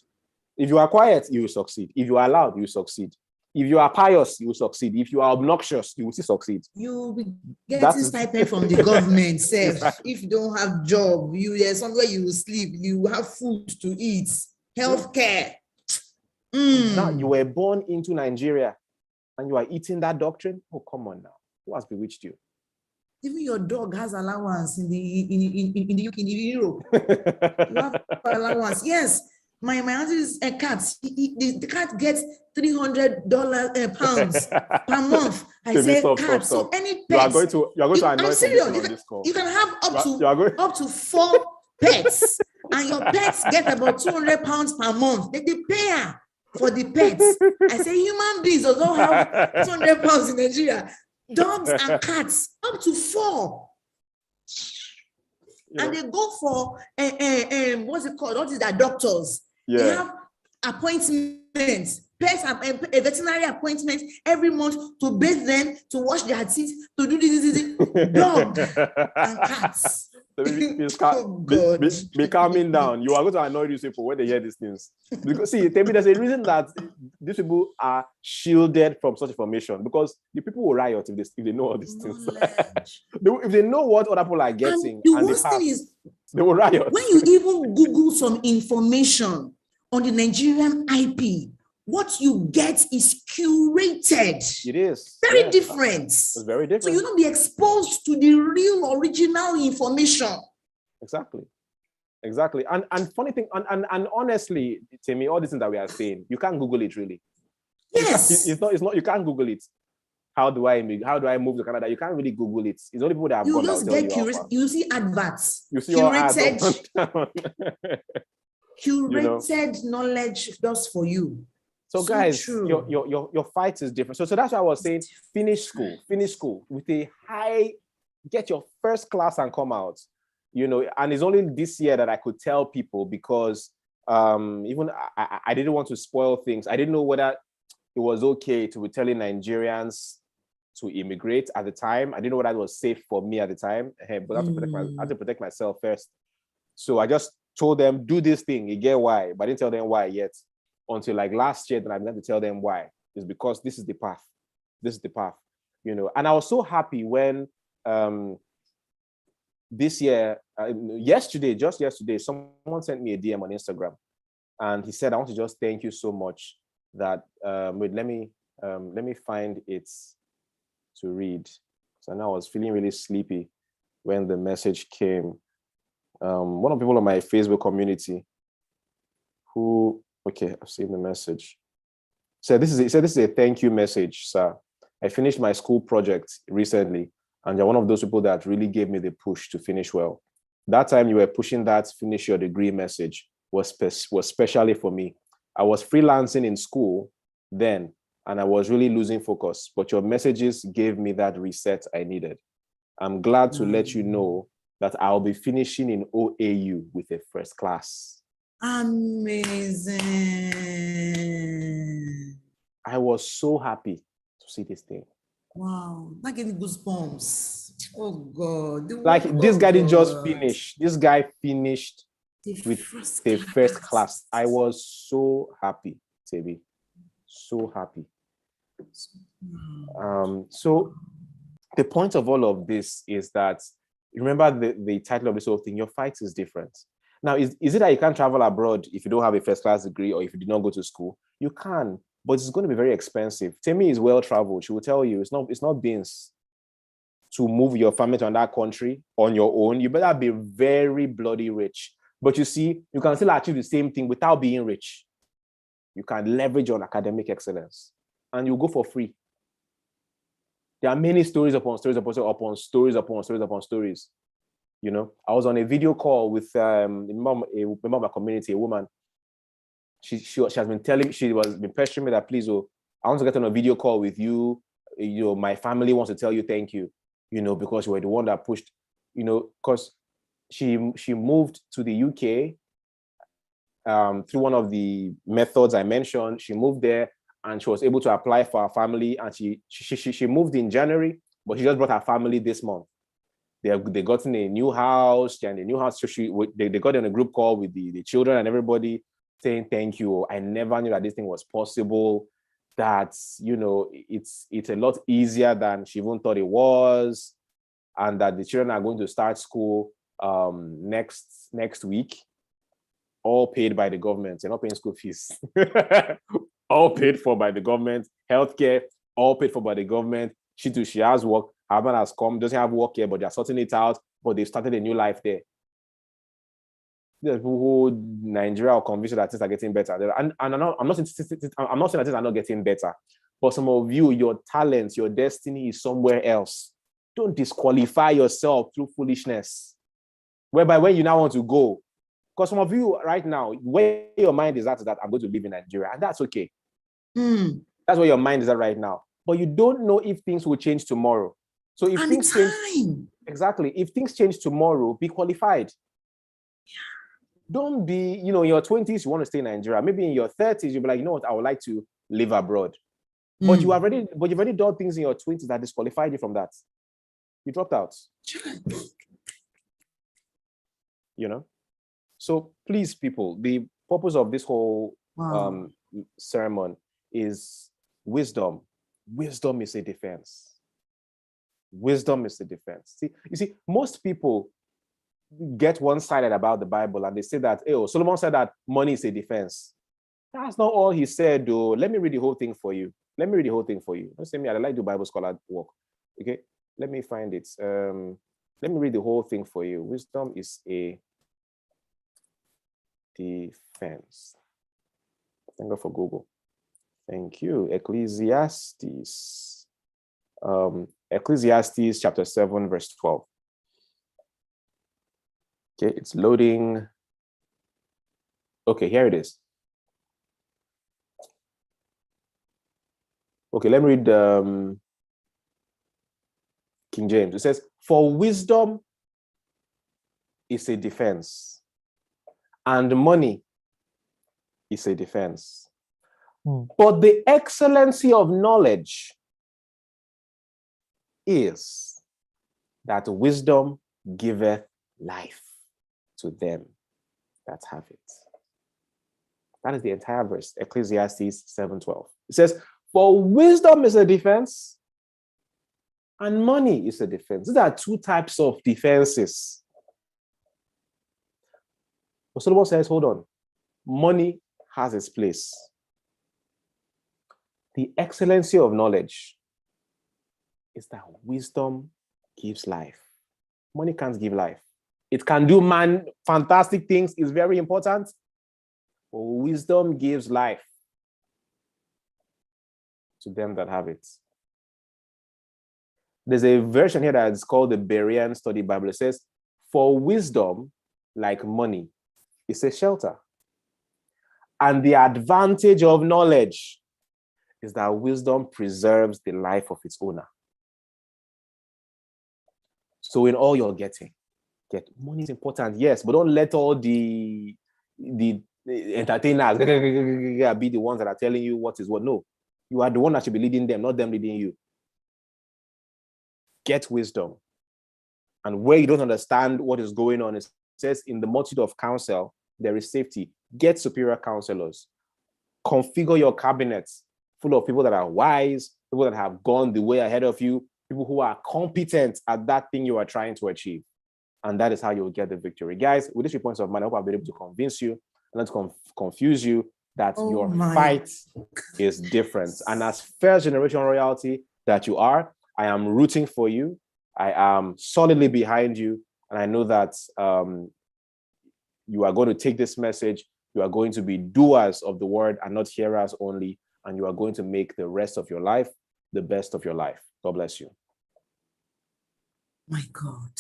If you are quiet, you will succeed. If you are loud, you will succeed. If you are pious, you will succeed. If you are obnoxious, you will still succeed. You will be getting stipend from the government, Seth. Exactly. If you don't have job, there's somewhere you will sleep, you have food to eat, healthcare. Now you were born into Nigeria and you are eating that doctrine. Oh, come on now. Who has bewitched you? Even your dog has allowance in the UK, in Europe. You have allowance. Yes. My auntie's cat, the cat gets $300 pounds per month. I say stop. So any pets, you are going to annoy I'm serious. On this call. You can have up to 4 pets, and your pets get about £200 per month. They pay her for the pets. I say human beings don't have £200 in Nigeria. Dogs and cats up to 4. And they go for what's it called? What is that? Doctors. Yeah. They have appointments, pets, a veterinary appointment every month to bathe them, to wash their teeth, to do this. Dog and cats. So be calming down. You are going to annoy these people when they hear these things. Because see, Temi, there's a reason that these people are shielded from such information, because the people will riot if they know all these things. If they know what other people are getting, and the worst thing is, they will riot. When you even Google some information on the Nigerian IP, what you get is curated. It is. Very different. It's very different. So you don't be exposed to the real original information. Exactly. And funny thing, and honestly, Temi, all these things that we are saying, you can't Google it really. Yes. It's not, you can't Google it. How do I move to Canada? You can't really Google it. It's only people that have gone. You just get curious. You see adverts. You see curated, curated knowledge just for you. So guys, your fight is different. So that's why I was saying, finish school with a high, get your first class and come out. And it's only this year that I could tell people, because even I didn't want to spoil things. I didn't know whether it was okay to be telling Nigerians to immigrate at the time. I didn't know whether it was safe for me at the time, but I had to protect myself first. So I just told them, do this thing, you get why, but I didn't tell them why yet. Until like last year, then I began to tell them why. It's because this is the path. This is the path, And I was so happy when this year, just yesterday, someone sent me a DM on Instagram, and he said, I want to just thank you so much that wait, let me find it to read. So now I was feeling really sleepy when the message came. One of the people on my Facebook community who, okay, I've seen the message. So this is a thank you message, sir. I finished my school project recently, and you're one of those people that really gave me the push to finish well. That time you were pushing that finish your degree message was specially for me. I was freelancing in school then, and I was really losing focus, but your messages gave me that reset I needed. I'm glad to let you know that I'll be finishing in OAU with a first class. Amazing. I was so happy to see this thing. Wow, that gave me goosebumps. Oh God. Like this guy didn't just finish. This guy finished with the first class. I was so happy, Tewe. So happy. So the point of all of this is that, remember the title of this whole thing, your fight is different. Now, is it that you can't travel abroad if you don't have a first class degree or if you did not go to school? You can, but it's going to be very expensive. Temi is well traveled. She will tell you it's not beans to move your family to another country on your own. You better be very bloody rich. But you see, you can still achieve the same thing without being rich. You can leverage on academic excellence and you go for free. There are many stories upon stories upon stories upon stories upon stories. You know, I was on a video call with a member of my community, a woman. She has been telling me, she was been pestering me that, please, I want to get on a video call with you. You know, my family wants to tell you thank you, you know, because you were the one that pushed, you know, because she moved to the UK through one of the methods I mentioned. She moved there and she was able to apply for her family, and she moved in January, but she just brought her family this month. They got in a new house, and the new house, so they got in a group call with the children and everybody saying thank you. I never knew that this thing was possible, that, you know, it's a lot easier than she even thought it was, and that the children are going to start school next week, all paid by the government. They're not paying school fees. All paid for by the government. Healthcare, all paid for by the government. She has work. Her husband has come, doesn't have work here, but they're sorting it out. But they've started a new life there. There's people who Nigeria are convinced that things are getting better. And I'm not saying that things are not getting better. But some of you, your talents, your destiny is somewhere else. Don't disqualify yourself through foolishness. Whereby when you now want to go, because some of you right now, where your mind is at is that I'm going to live in Nigeria, and that's okay. That's where your mind is at right now. But you don't know if things will change tomorrow. So if things change, exactly, if things change tomorrow, be qualified. Yeah. Don't be, you know, in your 20s, you want to stay in Nigeria. Maybe in your 30s, you'll be like, you know what, I would like to live abroad. But you've already done things in your 20s that disqualified you from that. You dropped out. You know? So please, people, the purpose of this whole sermon is wisdom. Wisdom is a defense. Wisdom is a defense. You see, most people get one-sided about the Bible and they say that, oh, Solomon said that money is a defense. That's not all he said, though. Let me read the whole thing for you. Don't say me, I like to Bible scholar work. Okay, let me find it. Let me read the whole thing for you. Wisdom is a defense. Thank God for Google. Thank you. Ecclesiastes. Ecclesiastes chapter 7, verse 12. Okay, it's loading. Okay, here it is. Okay, let me read King James. It says, for wisdom is a defense, and money is a defense. But the excellency of knowledge is that wisdom giveth life to them that have it. That is the entire verse, Ecclesiastes 7:12. It says, for wisdom is a defense, and money is a defense. These are two types of defenses. But Solomon says, hold on, money has its place. The excellency of knowledge is that wisdom gives life. Money can't give life. It can do fantastic things, is very important. But wisdom gives life to them that have it. There's a version here that is called the Berean Study Bible. It says, for wisdom, like money, is a shelter. And the advantage of knowledge is that wisdom preserves the life of its owner. So in all you're getting, money is important, yes, but don't let all the entertainers be the ones that are telling you what is what. No, you are the one that should be leading them, not them leading you. Get wisdom. And where you don't understand what is going on, it says in the multitude of counsel, there is safety. Get superior counselors. Configure your cabinets full of people that are wise, people that have gone the way ahead of you, people who are competent at that thing you are trying to achieve. And that is how you will get the victory. Guys, with these 3 points of mind, I hope I've been able to convince you and not confuse you that your fight is different. And as first generation royalty that you are, I am rooting for you. I am solidly behind you. And I know that you are going to take this message. You are going to be doers of the word and not hearers only. And you are going to make the rest of your life the best of your life. God bless you. My God.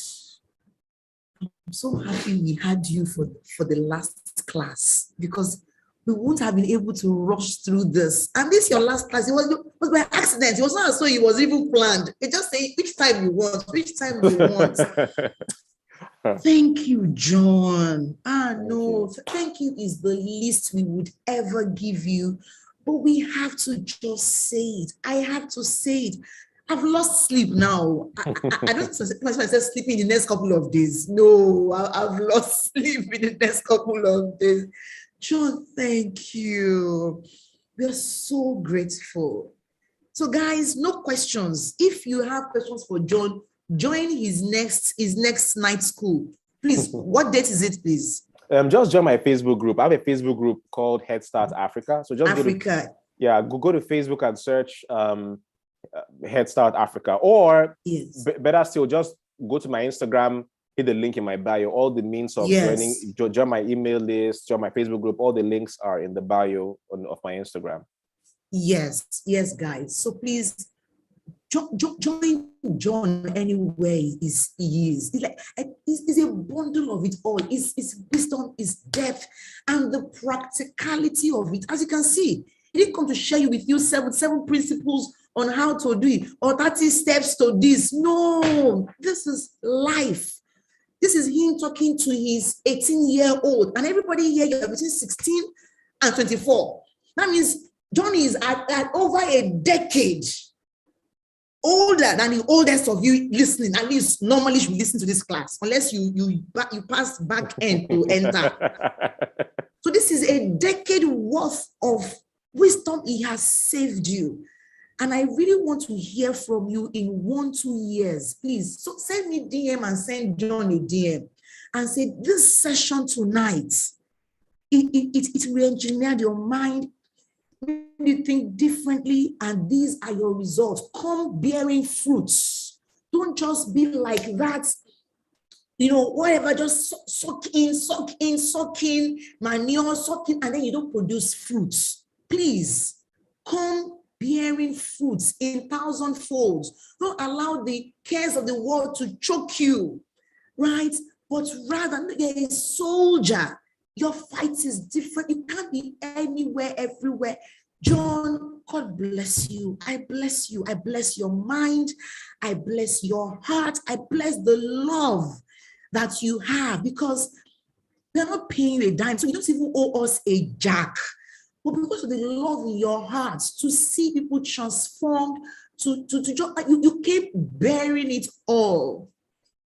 I'm so happy we had you for the last class, because we wouldn't have been able to rush through this. And this your last class. It was by accident. It was not as though it was even planned. It just saying which time you want, which time you want. Thank you, John. Thank you is the least we would ever give you. But we have to just say it. I have to say it. I've lost sleep now. I don't say myself sleeping in the next couple of days. No, I've lost sleep in the next couple of days. John, thank you. We're so grateful. So guys, no questions. If you have questions for John, join his next night school. Please, what date is it, please? Just join my Facebook group. I have a Facebook group called Head Start Africa. So just go to Facebook and search Head Start Africa, or better still, just go to my Instagram, hit the link in my bio. All the means of join my email list, join my Facebook group. All the links are in the bio of my Instagram. Yes, guys. So please join John anywhere he is. It's like it's a bundle of it all. It's wisdom, it's depth, and the practicality of it. As you can see, he didn't come to share with you seven principles on how to do it, or 30 steps to this. No, this is life. This is him talking to his 18-year-old, and everybody here, you're between 16 and 24. That means John is at over a decade older than the oldest of you listening. At least normally should listen to this class, unless you pass back end to enter. So this is a decade worth of wisdom he has saved you. And I really want to hear from you in 1-2 years, please. So send me DM and send John a DM and say, this session tonight, it re-engineered your mind, made you think differently, and these are your results. Come bearing fruits. Don't just be like that, whatever, just suck in, manure, and then you don't produce fruits. Please, come bearing fruits in 1,000 folds. Don't allow the cares of the world to choke you, right? But rather, you're a soldier. Your fight is different. You can't be anywhere, everywhere. John, God bless you. I bless you. I bless your mind. I bless your heart. I bless the love that you have, because we're not paying you a dime. So you don't even owe us a jack. But because of the love in your hearts, to see people transformed, you keep bearing it all.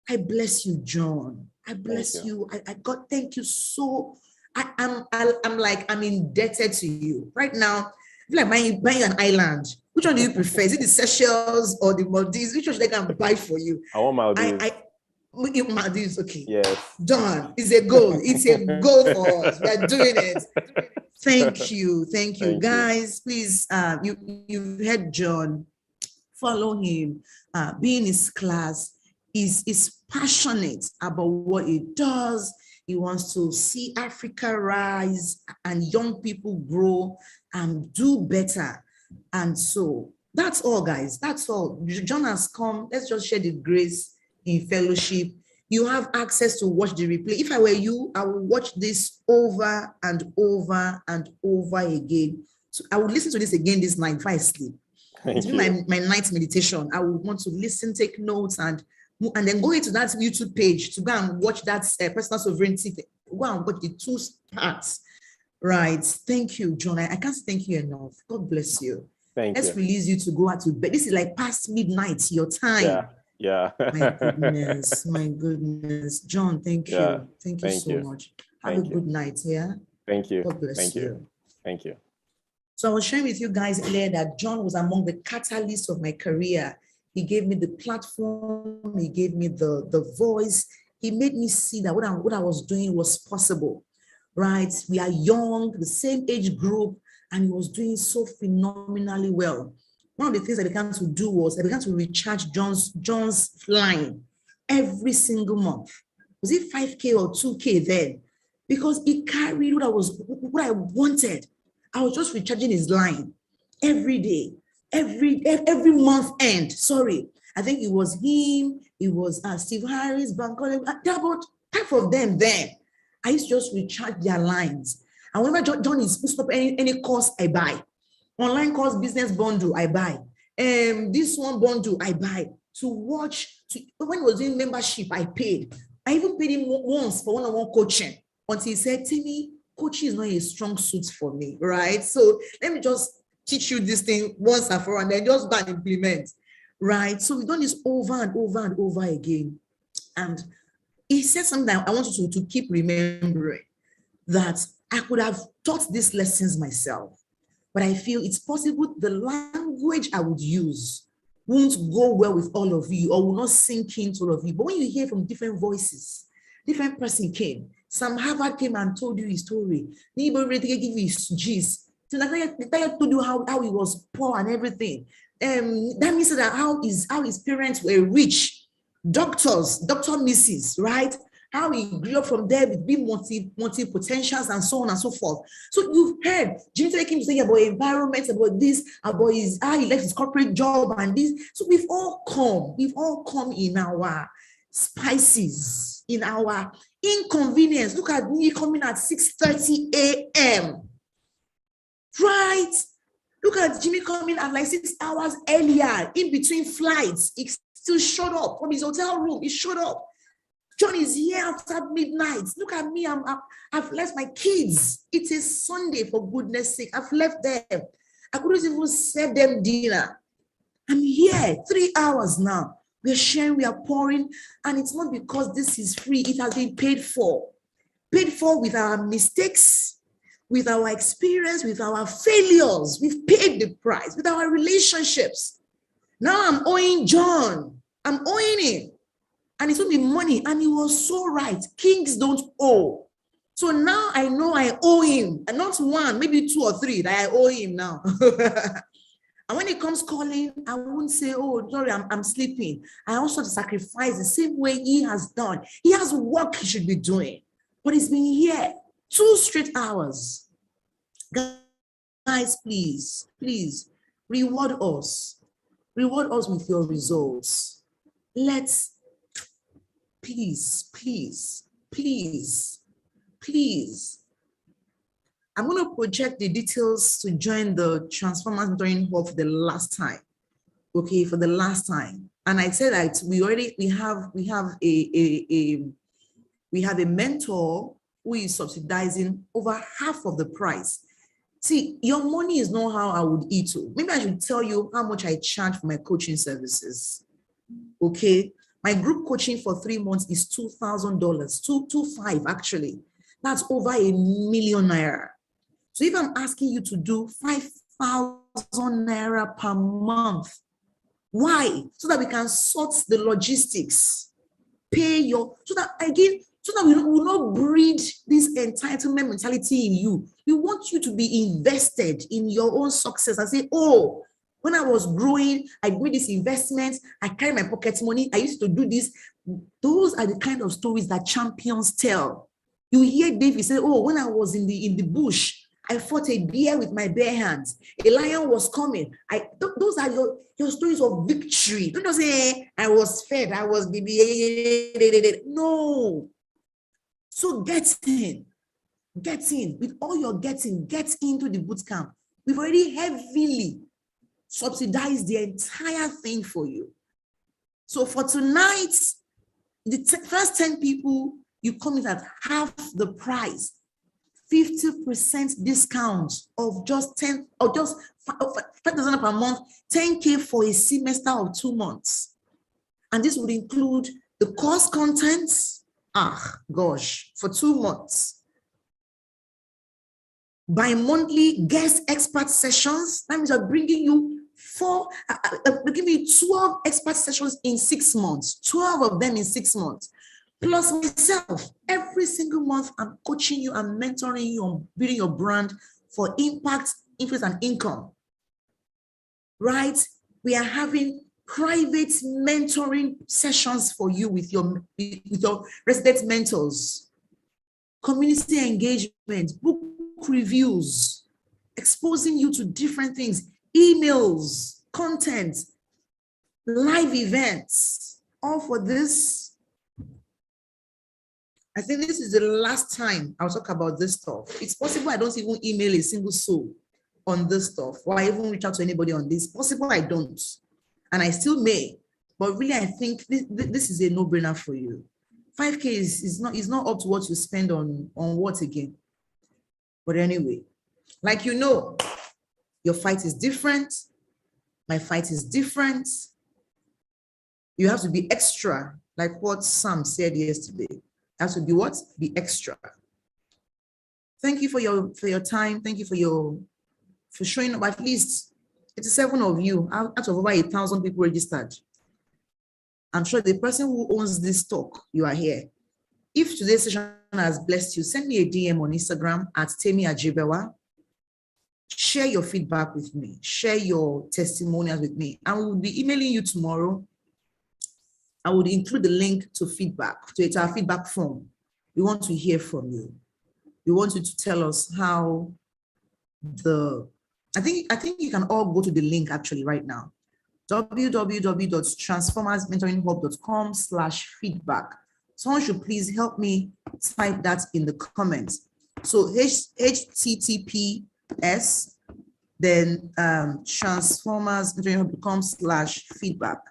I bless you, John. I bless you. God, thank you so. I'm indebted to you right now. I feel like buying an island. Which one do you prefer? Is it the Seychelles or the Maldives? Which one should I go and buy for you? I want Maldives. It's okay. Yes. Done. It's a goal. It's a goal for us. We are doing it. Thank you. Thank you. Thank you. Guys, please, you've heard John. Follow him. Be in his class. Is passionate about what he does. He wants to see Africa rise and young people grow and do better. And so that's all, guys. That's all. John has come. Let's just share the grace in fellowship. You have access to watch the replay. If I were you, I would watch this over and over and over again. So I would listen to this again this night before I sleep. It's been my night meditation. I would want to listen, take notes, and then go into that YouTube page to go and watch that personal sovereignty. Go and watch the 2 parts. Right. Thank you, John. I can't thank you enough. God bless you. Let's release you to go out to bed. This is like past midnight, your time. Yeah. My goodness. John, thank you. Thank you so much. Have a good night. Yeah. Thank you. God bless you. Thank you. So I was sharing with you guys earlier that John was among the catalysts of my career. He gave me the platform. He gave me the voice. He made me see that what I was doing was possible, right? We are young, the same age group, and he was doing so phenomenally well. One of the things I began to do was I began to recharge John's line every single month. Was it 5K or 2K then? Because he carried what I wanted. I was just recharging his line every day, every month end. Sorry, I think it was him. It was Steve Harris, Bankole. There are about half of them then. I used to just recharge their lines. And whenever John is supposed to stop any course, I buy. Online course business bundle, I buy. This one bundle, I buy. To watch, when he was doing membership, I paid. I even paid him once for one-on-one coaching until he said, Temi, coaching is not a strong suit for me, right? So let me just teach you this thing once and for all, and then just go and implement, right? So we've done this over and over and over again. And he said something that I want you to keep remembering, that I could have taught these lessons myself, but I feel it's possible the language I would use won't go well with all of you or will not sink into all of you. But when you hear from different voices, different person came. Sam Harvard came and told you his story. Niyi Borire gave you his gist. So Akintayo told you how he was poor and everything. That means that how his parents were rich, doctors, Dr. Mrs., right? How he grew up from there with big multi-potentials and so on and so forth. So you've heard Jimi came to say about environment, about this, about how he left his corporate job and this. So we've all come in our spices, in our inconvenience. Look at me coming at 6:30 a.m. Right? Look at Jimi coming at like 6 hours earlier, in between flights. He still showed up from his hotel room. He showed up. John is here after midnight. Look at me. I've left my kids. It is Sunday, for goodness sake. I've left them. I couldn't even serve them dinner. I'm here 3 hours now. We're sharing, we are pouring, and it's not because this is free. It has been paid for. Paid for with our mistakes, with our experience, with our failures. We've paid the price with our relationships. Now I'm owing John. I'm owing him. And it's only money. And he was so right. Kings don't owe. So now I know I owe him. And not one, maybe 2 or 3 that I owe him now. And when he comes calling, I won't say, oh, sorry, I'm sleeping. I also sacrifice the same way he has done. He has work he should be doing. But he's been here 2 straight hours. Guys, please, reward us. Reward us with your results. Let's, please. I'm going to project the details to join the Transformational mentoring hub for the last time. Okay, for the last time. And I said that we have a mentor who is subsidizing over half of the price. See, your money is not how I would eat it. Maybe I should tell you how much I charge for my coaching services. Okay, my group coaching for 3 months is $2,000, 225 actually. That's over ₦1 million. So if I'm asking you to do 5,000 naira per month, why? So that we can sort the logistics. pay your, so that again, so that we will not breed this entitlement mentality in you. We want you to be invested in your own success and say, oh, when I was growing, I made this investment, I carry my pocket money, I used to do this. Those are the kind of stories that champions tell. You hear David say, oh, when I was in the bush, I fought a bear with my bare hands. A lion was coming. Those are your stories of victory. Don't just say, I was fed, I was baby. No. So get in. With all your getting, get into the bootcamp. We've already heavily subsidized the entire thing for you. So for tonight, the first 10 people, you come in at half the price, 50% discount of just 10 or just 5,000 per month, 10K for a semester of 2 months. And this would include the course contents, for 2 months. Bi-monthly guest expert sessions, that means I'm bringing you 12 expert sessions in 6 months, 12 of them in 6 months. Plus myself, every single month, I'm coaching you, I'm mentoring you on building your brand for impact, influence, and income. Right? We are having private mentoring sessions for you with your resident mentors, community engagement, book reviews, exposing you to different things, emails, content, live events, all for this. I think this is the last time I'll talk about this stuff. It's possible I don't even email a single soul on this stuff, or I even reach out to anybody on this. Possible I don't, and I still may, but really I think this is a no-brainer for you. 5K is not up to what you spend on what again. But anyway, like your fight is different. My fight is different. You have to be extra, like what Sam said yesterday. Has to be what? Be extra. Thank you for your time. Thank you for showing up. At least 87 of you out of over 1,000 people registered. I'm sure the person who owns this talk, you are here. If today's session has blessed you, send me a DM on Instagram at Temi Ajibewa. Share your feedback with me. Share your testimonials with me. I will be emailing you tomorrow. I would include the link to feedback, to our feedback form. We want to hear from you. We want you to tell us how I think you can all go to the link actually right now. www.transformersmentoringhub.com/feedback. Someone should please help me type that in the comments. So https, then transformersmentoringhub.com/feedback.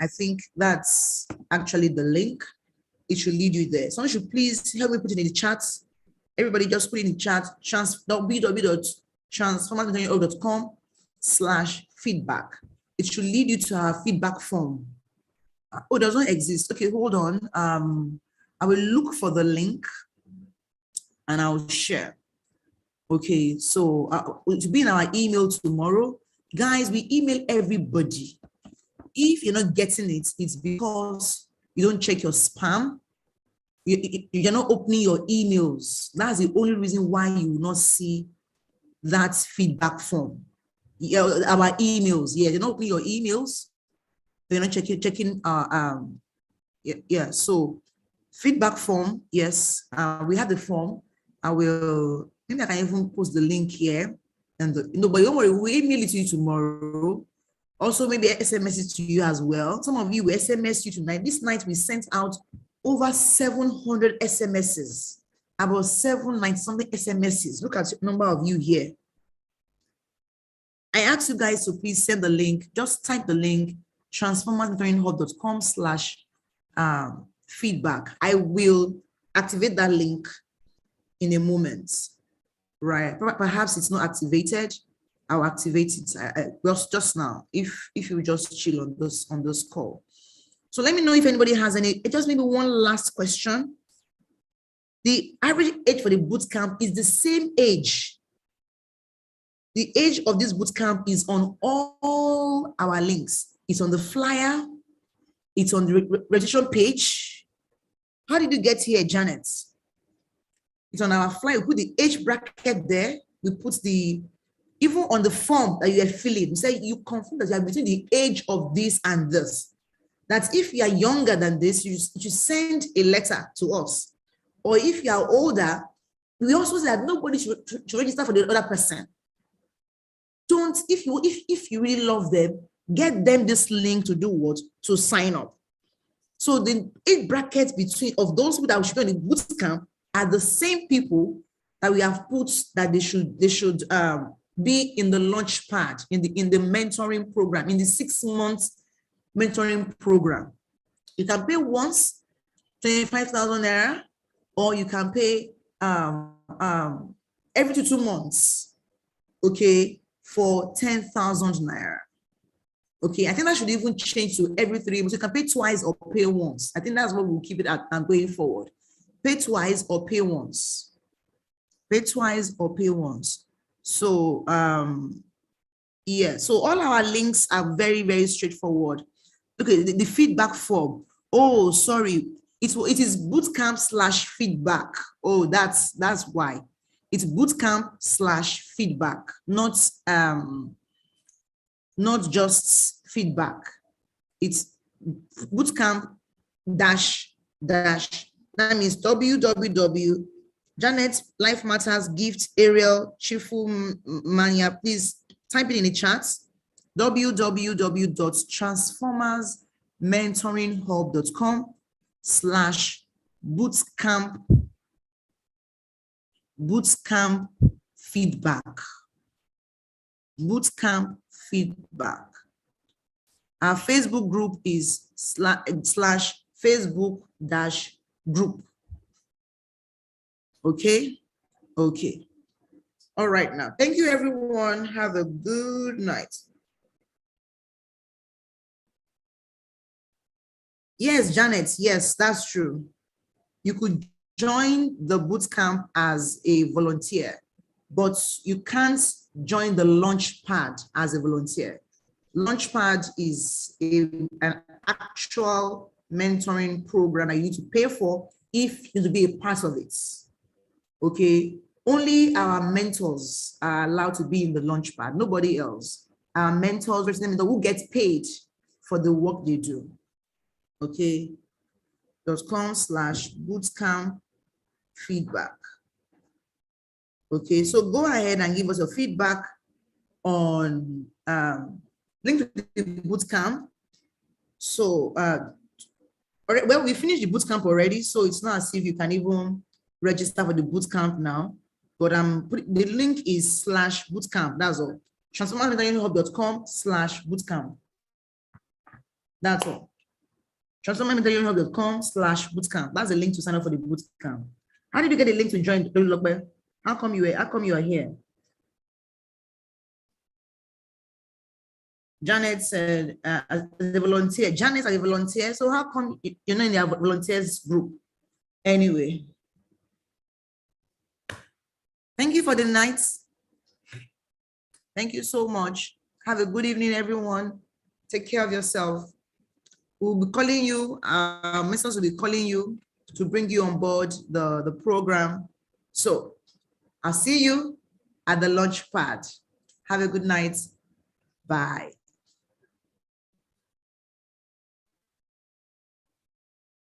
I think that's actually the link. It should lead you there. Someone should please help me put it in the chat. Everybody just put it in the chat, www.transformersmentoringhub.com/feedback. It should lead you to our feedback form. Oh, it doesn't exist. Okay, hold on. I will look for the link and I'll share. Okay, so it will be in our email tomorrow. Guys, we email everybody. If you're not getting it, it's because you don't check your spam. You're not opening your emails. That's the only reason why you will not see that feedback form. Our emails, you're not opening your emails. You're not checking so feedback form, yes, we have the form. Maybe I can even post the link here. But don't worry, we'll email it to you tomorrow. Also, maybe SMS it to you as well. Some of you will SMS you tonight. This night we sent out over 700 SMSs, about 790-something SMSs. Look at the number of you here. I ask you guys to please send the link. Just type the link, transformersmentoringhub.com/feedback. I will activate that link in a moment, right? Perhaps it's not activated. I'll activate it just now, if you just chill on this call. So let me know if anybody has any, just maybe one last question. The average age for the bootcamp is the same age. The age of this bootcamp is on all our links. It's on the flyer. It's on the registration page. How did you get here, Janet? It's on our flyer. We put the age bracket there. We put the, even on the form that you are filling, we say you confirm that you are between the age of this and this. That if you are younger than this, you send a letter to us. Or if you are older, we also say that nobody should register for the other person. Don't, if you really love them, get them this link to do what? To sign up. So the age bracket between of those people that should go in the boot camp are the same people that we have put that they should be in the launch pad, in the mentoring program, in the 6 months mentoring program. You can pay once, 25,000 naira, or you can pay every 2 months, okay, for 10,000 naira. Okay, I think that should even change to every 3 months. You can pay twice or pay once. I think that's what we'll keep it at and going forward. Pay twice or pay once. Pay twice or pay once. So yeah, so all our links are very, very straightforward. Look at the feedback form. Oh, sorry, it is bootcamp/feedback. Oh, that's why. It's bootcamp/feedback, not just feedback. It's bootcamp dash. That means www. Janet, Life Matters, Gift, Ariel, Chifu, Mania. Please type it in the chat. www.transformersmentoringhub.com/bootcamp feedback. Bootcamp feedback. Our Facebook group is /Facebook-group. Okay. All right now. Thank you, everyone. Have a good night. Yes, Janet. Yes, that's true. You could join the bootcamp as a volunteer, but you can't join the Launchpad as a volunteer. Launchpad is an actual mentoring program that you need to pay for if you to be a part of it. Okay, only our mentors are allowed to be in the Launchpad, nobody else. Our mentors who get paid for the work they do. Okay, .com/bootcamp feedback. Okay, so go ahead and give us your feedback on link to the bootcamp. So, well, we finished the bootcamp already, so it's not as if you can even register for the bootcamp now. But the link is /bootcamp. That's all. Transformational.com/bootcamp. That's all. Transformational.com/bootcamp. That's the link to sign up for the bootcamp. How did you get the link to join? How come you are here? Janet said, as a volunteer. Janet is a volunteer. So how come you're not in the volunteers group? Anyway. Thank you for the night. Thank you so much. Have a good evening, everyone. Take care of yourself. We'll be calling you, Mrs. will be calling you to bring you on board the program. So I'll see you at the Launchpad. Have a good night. Bye.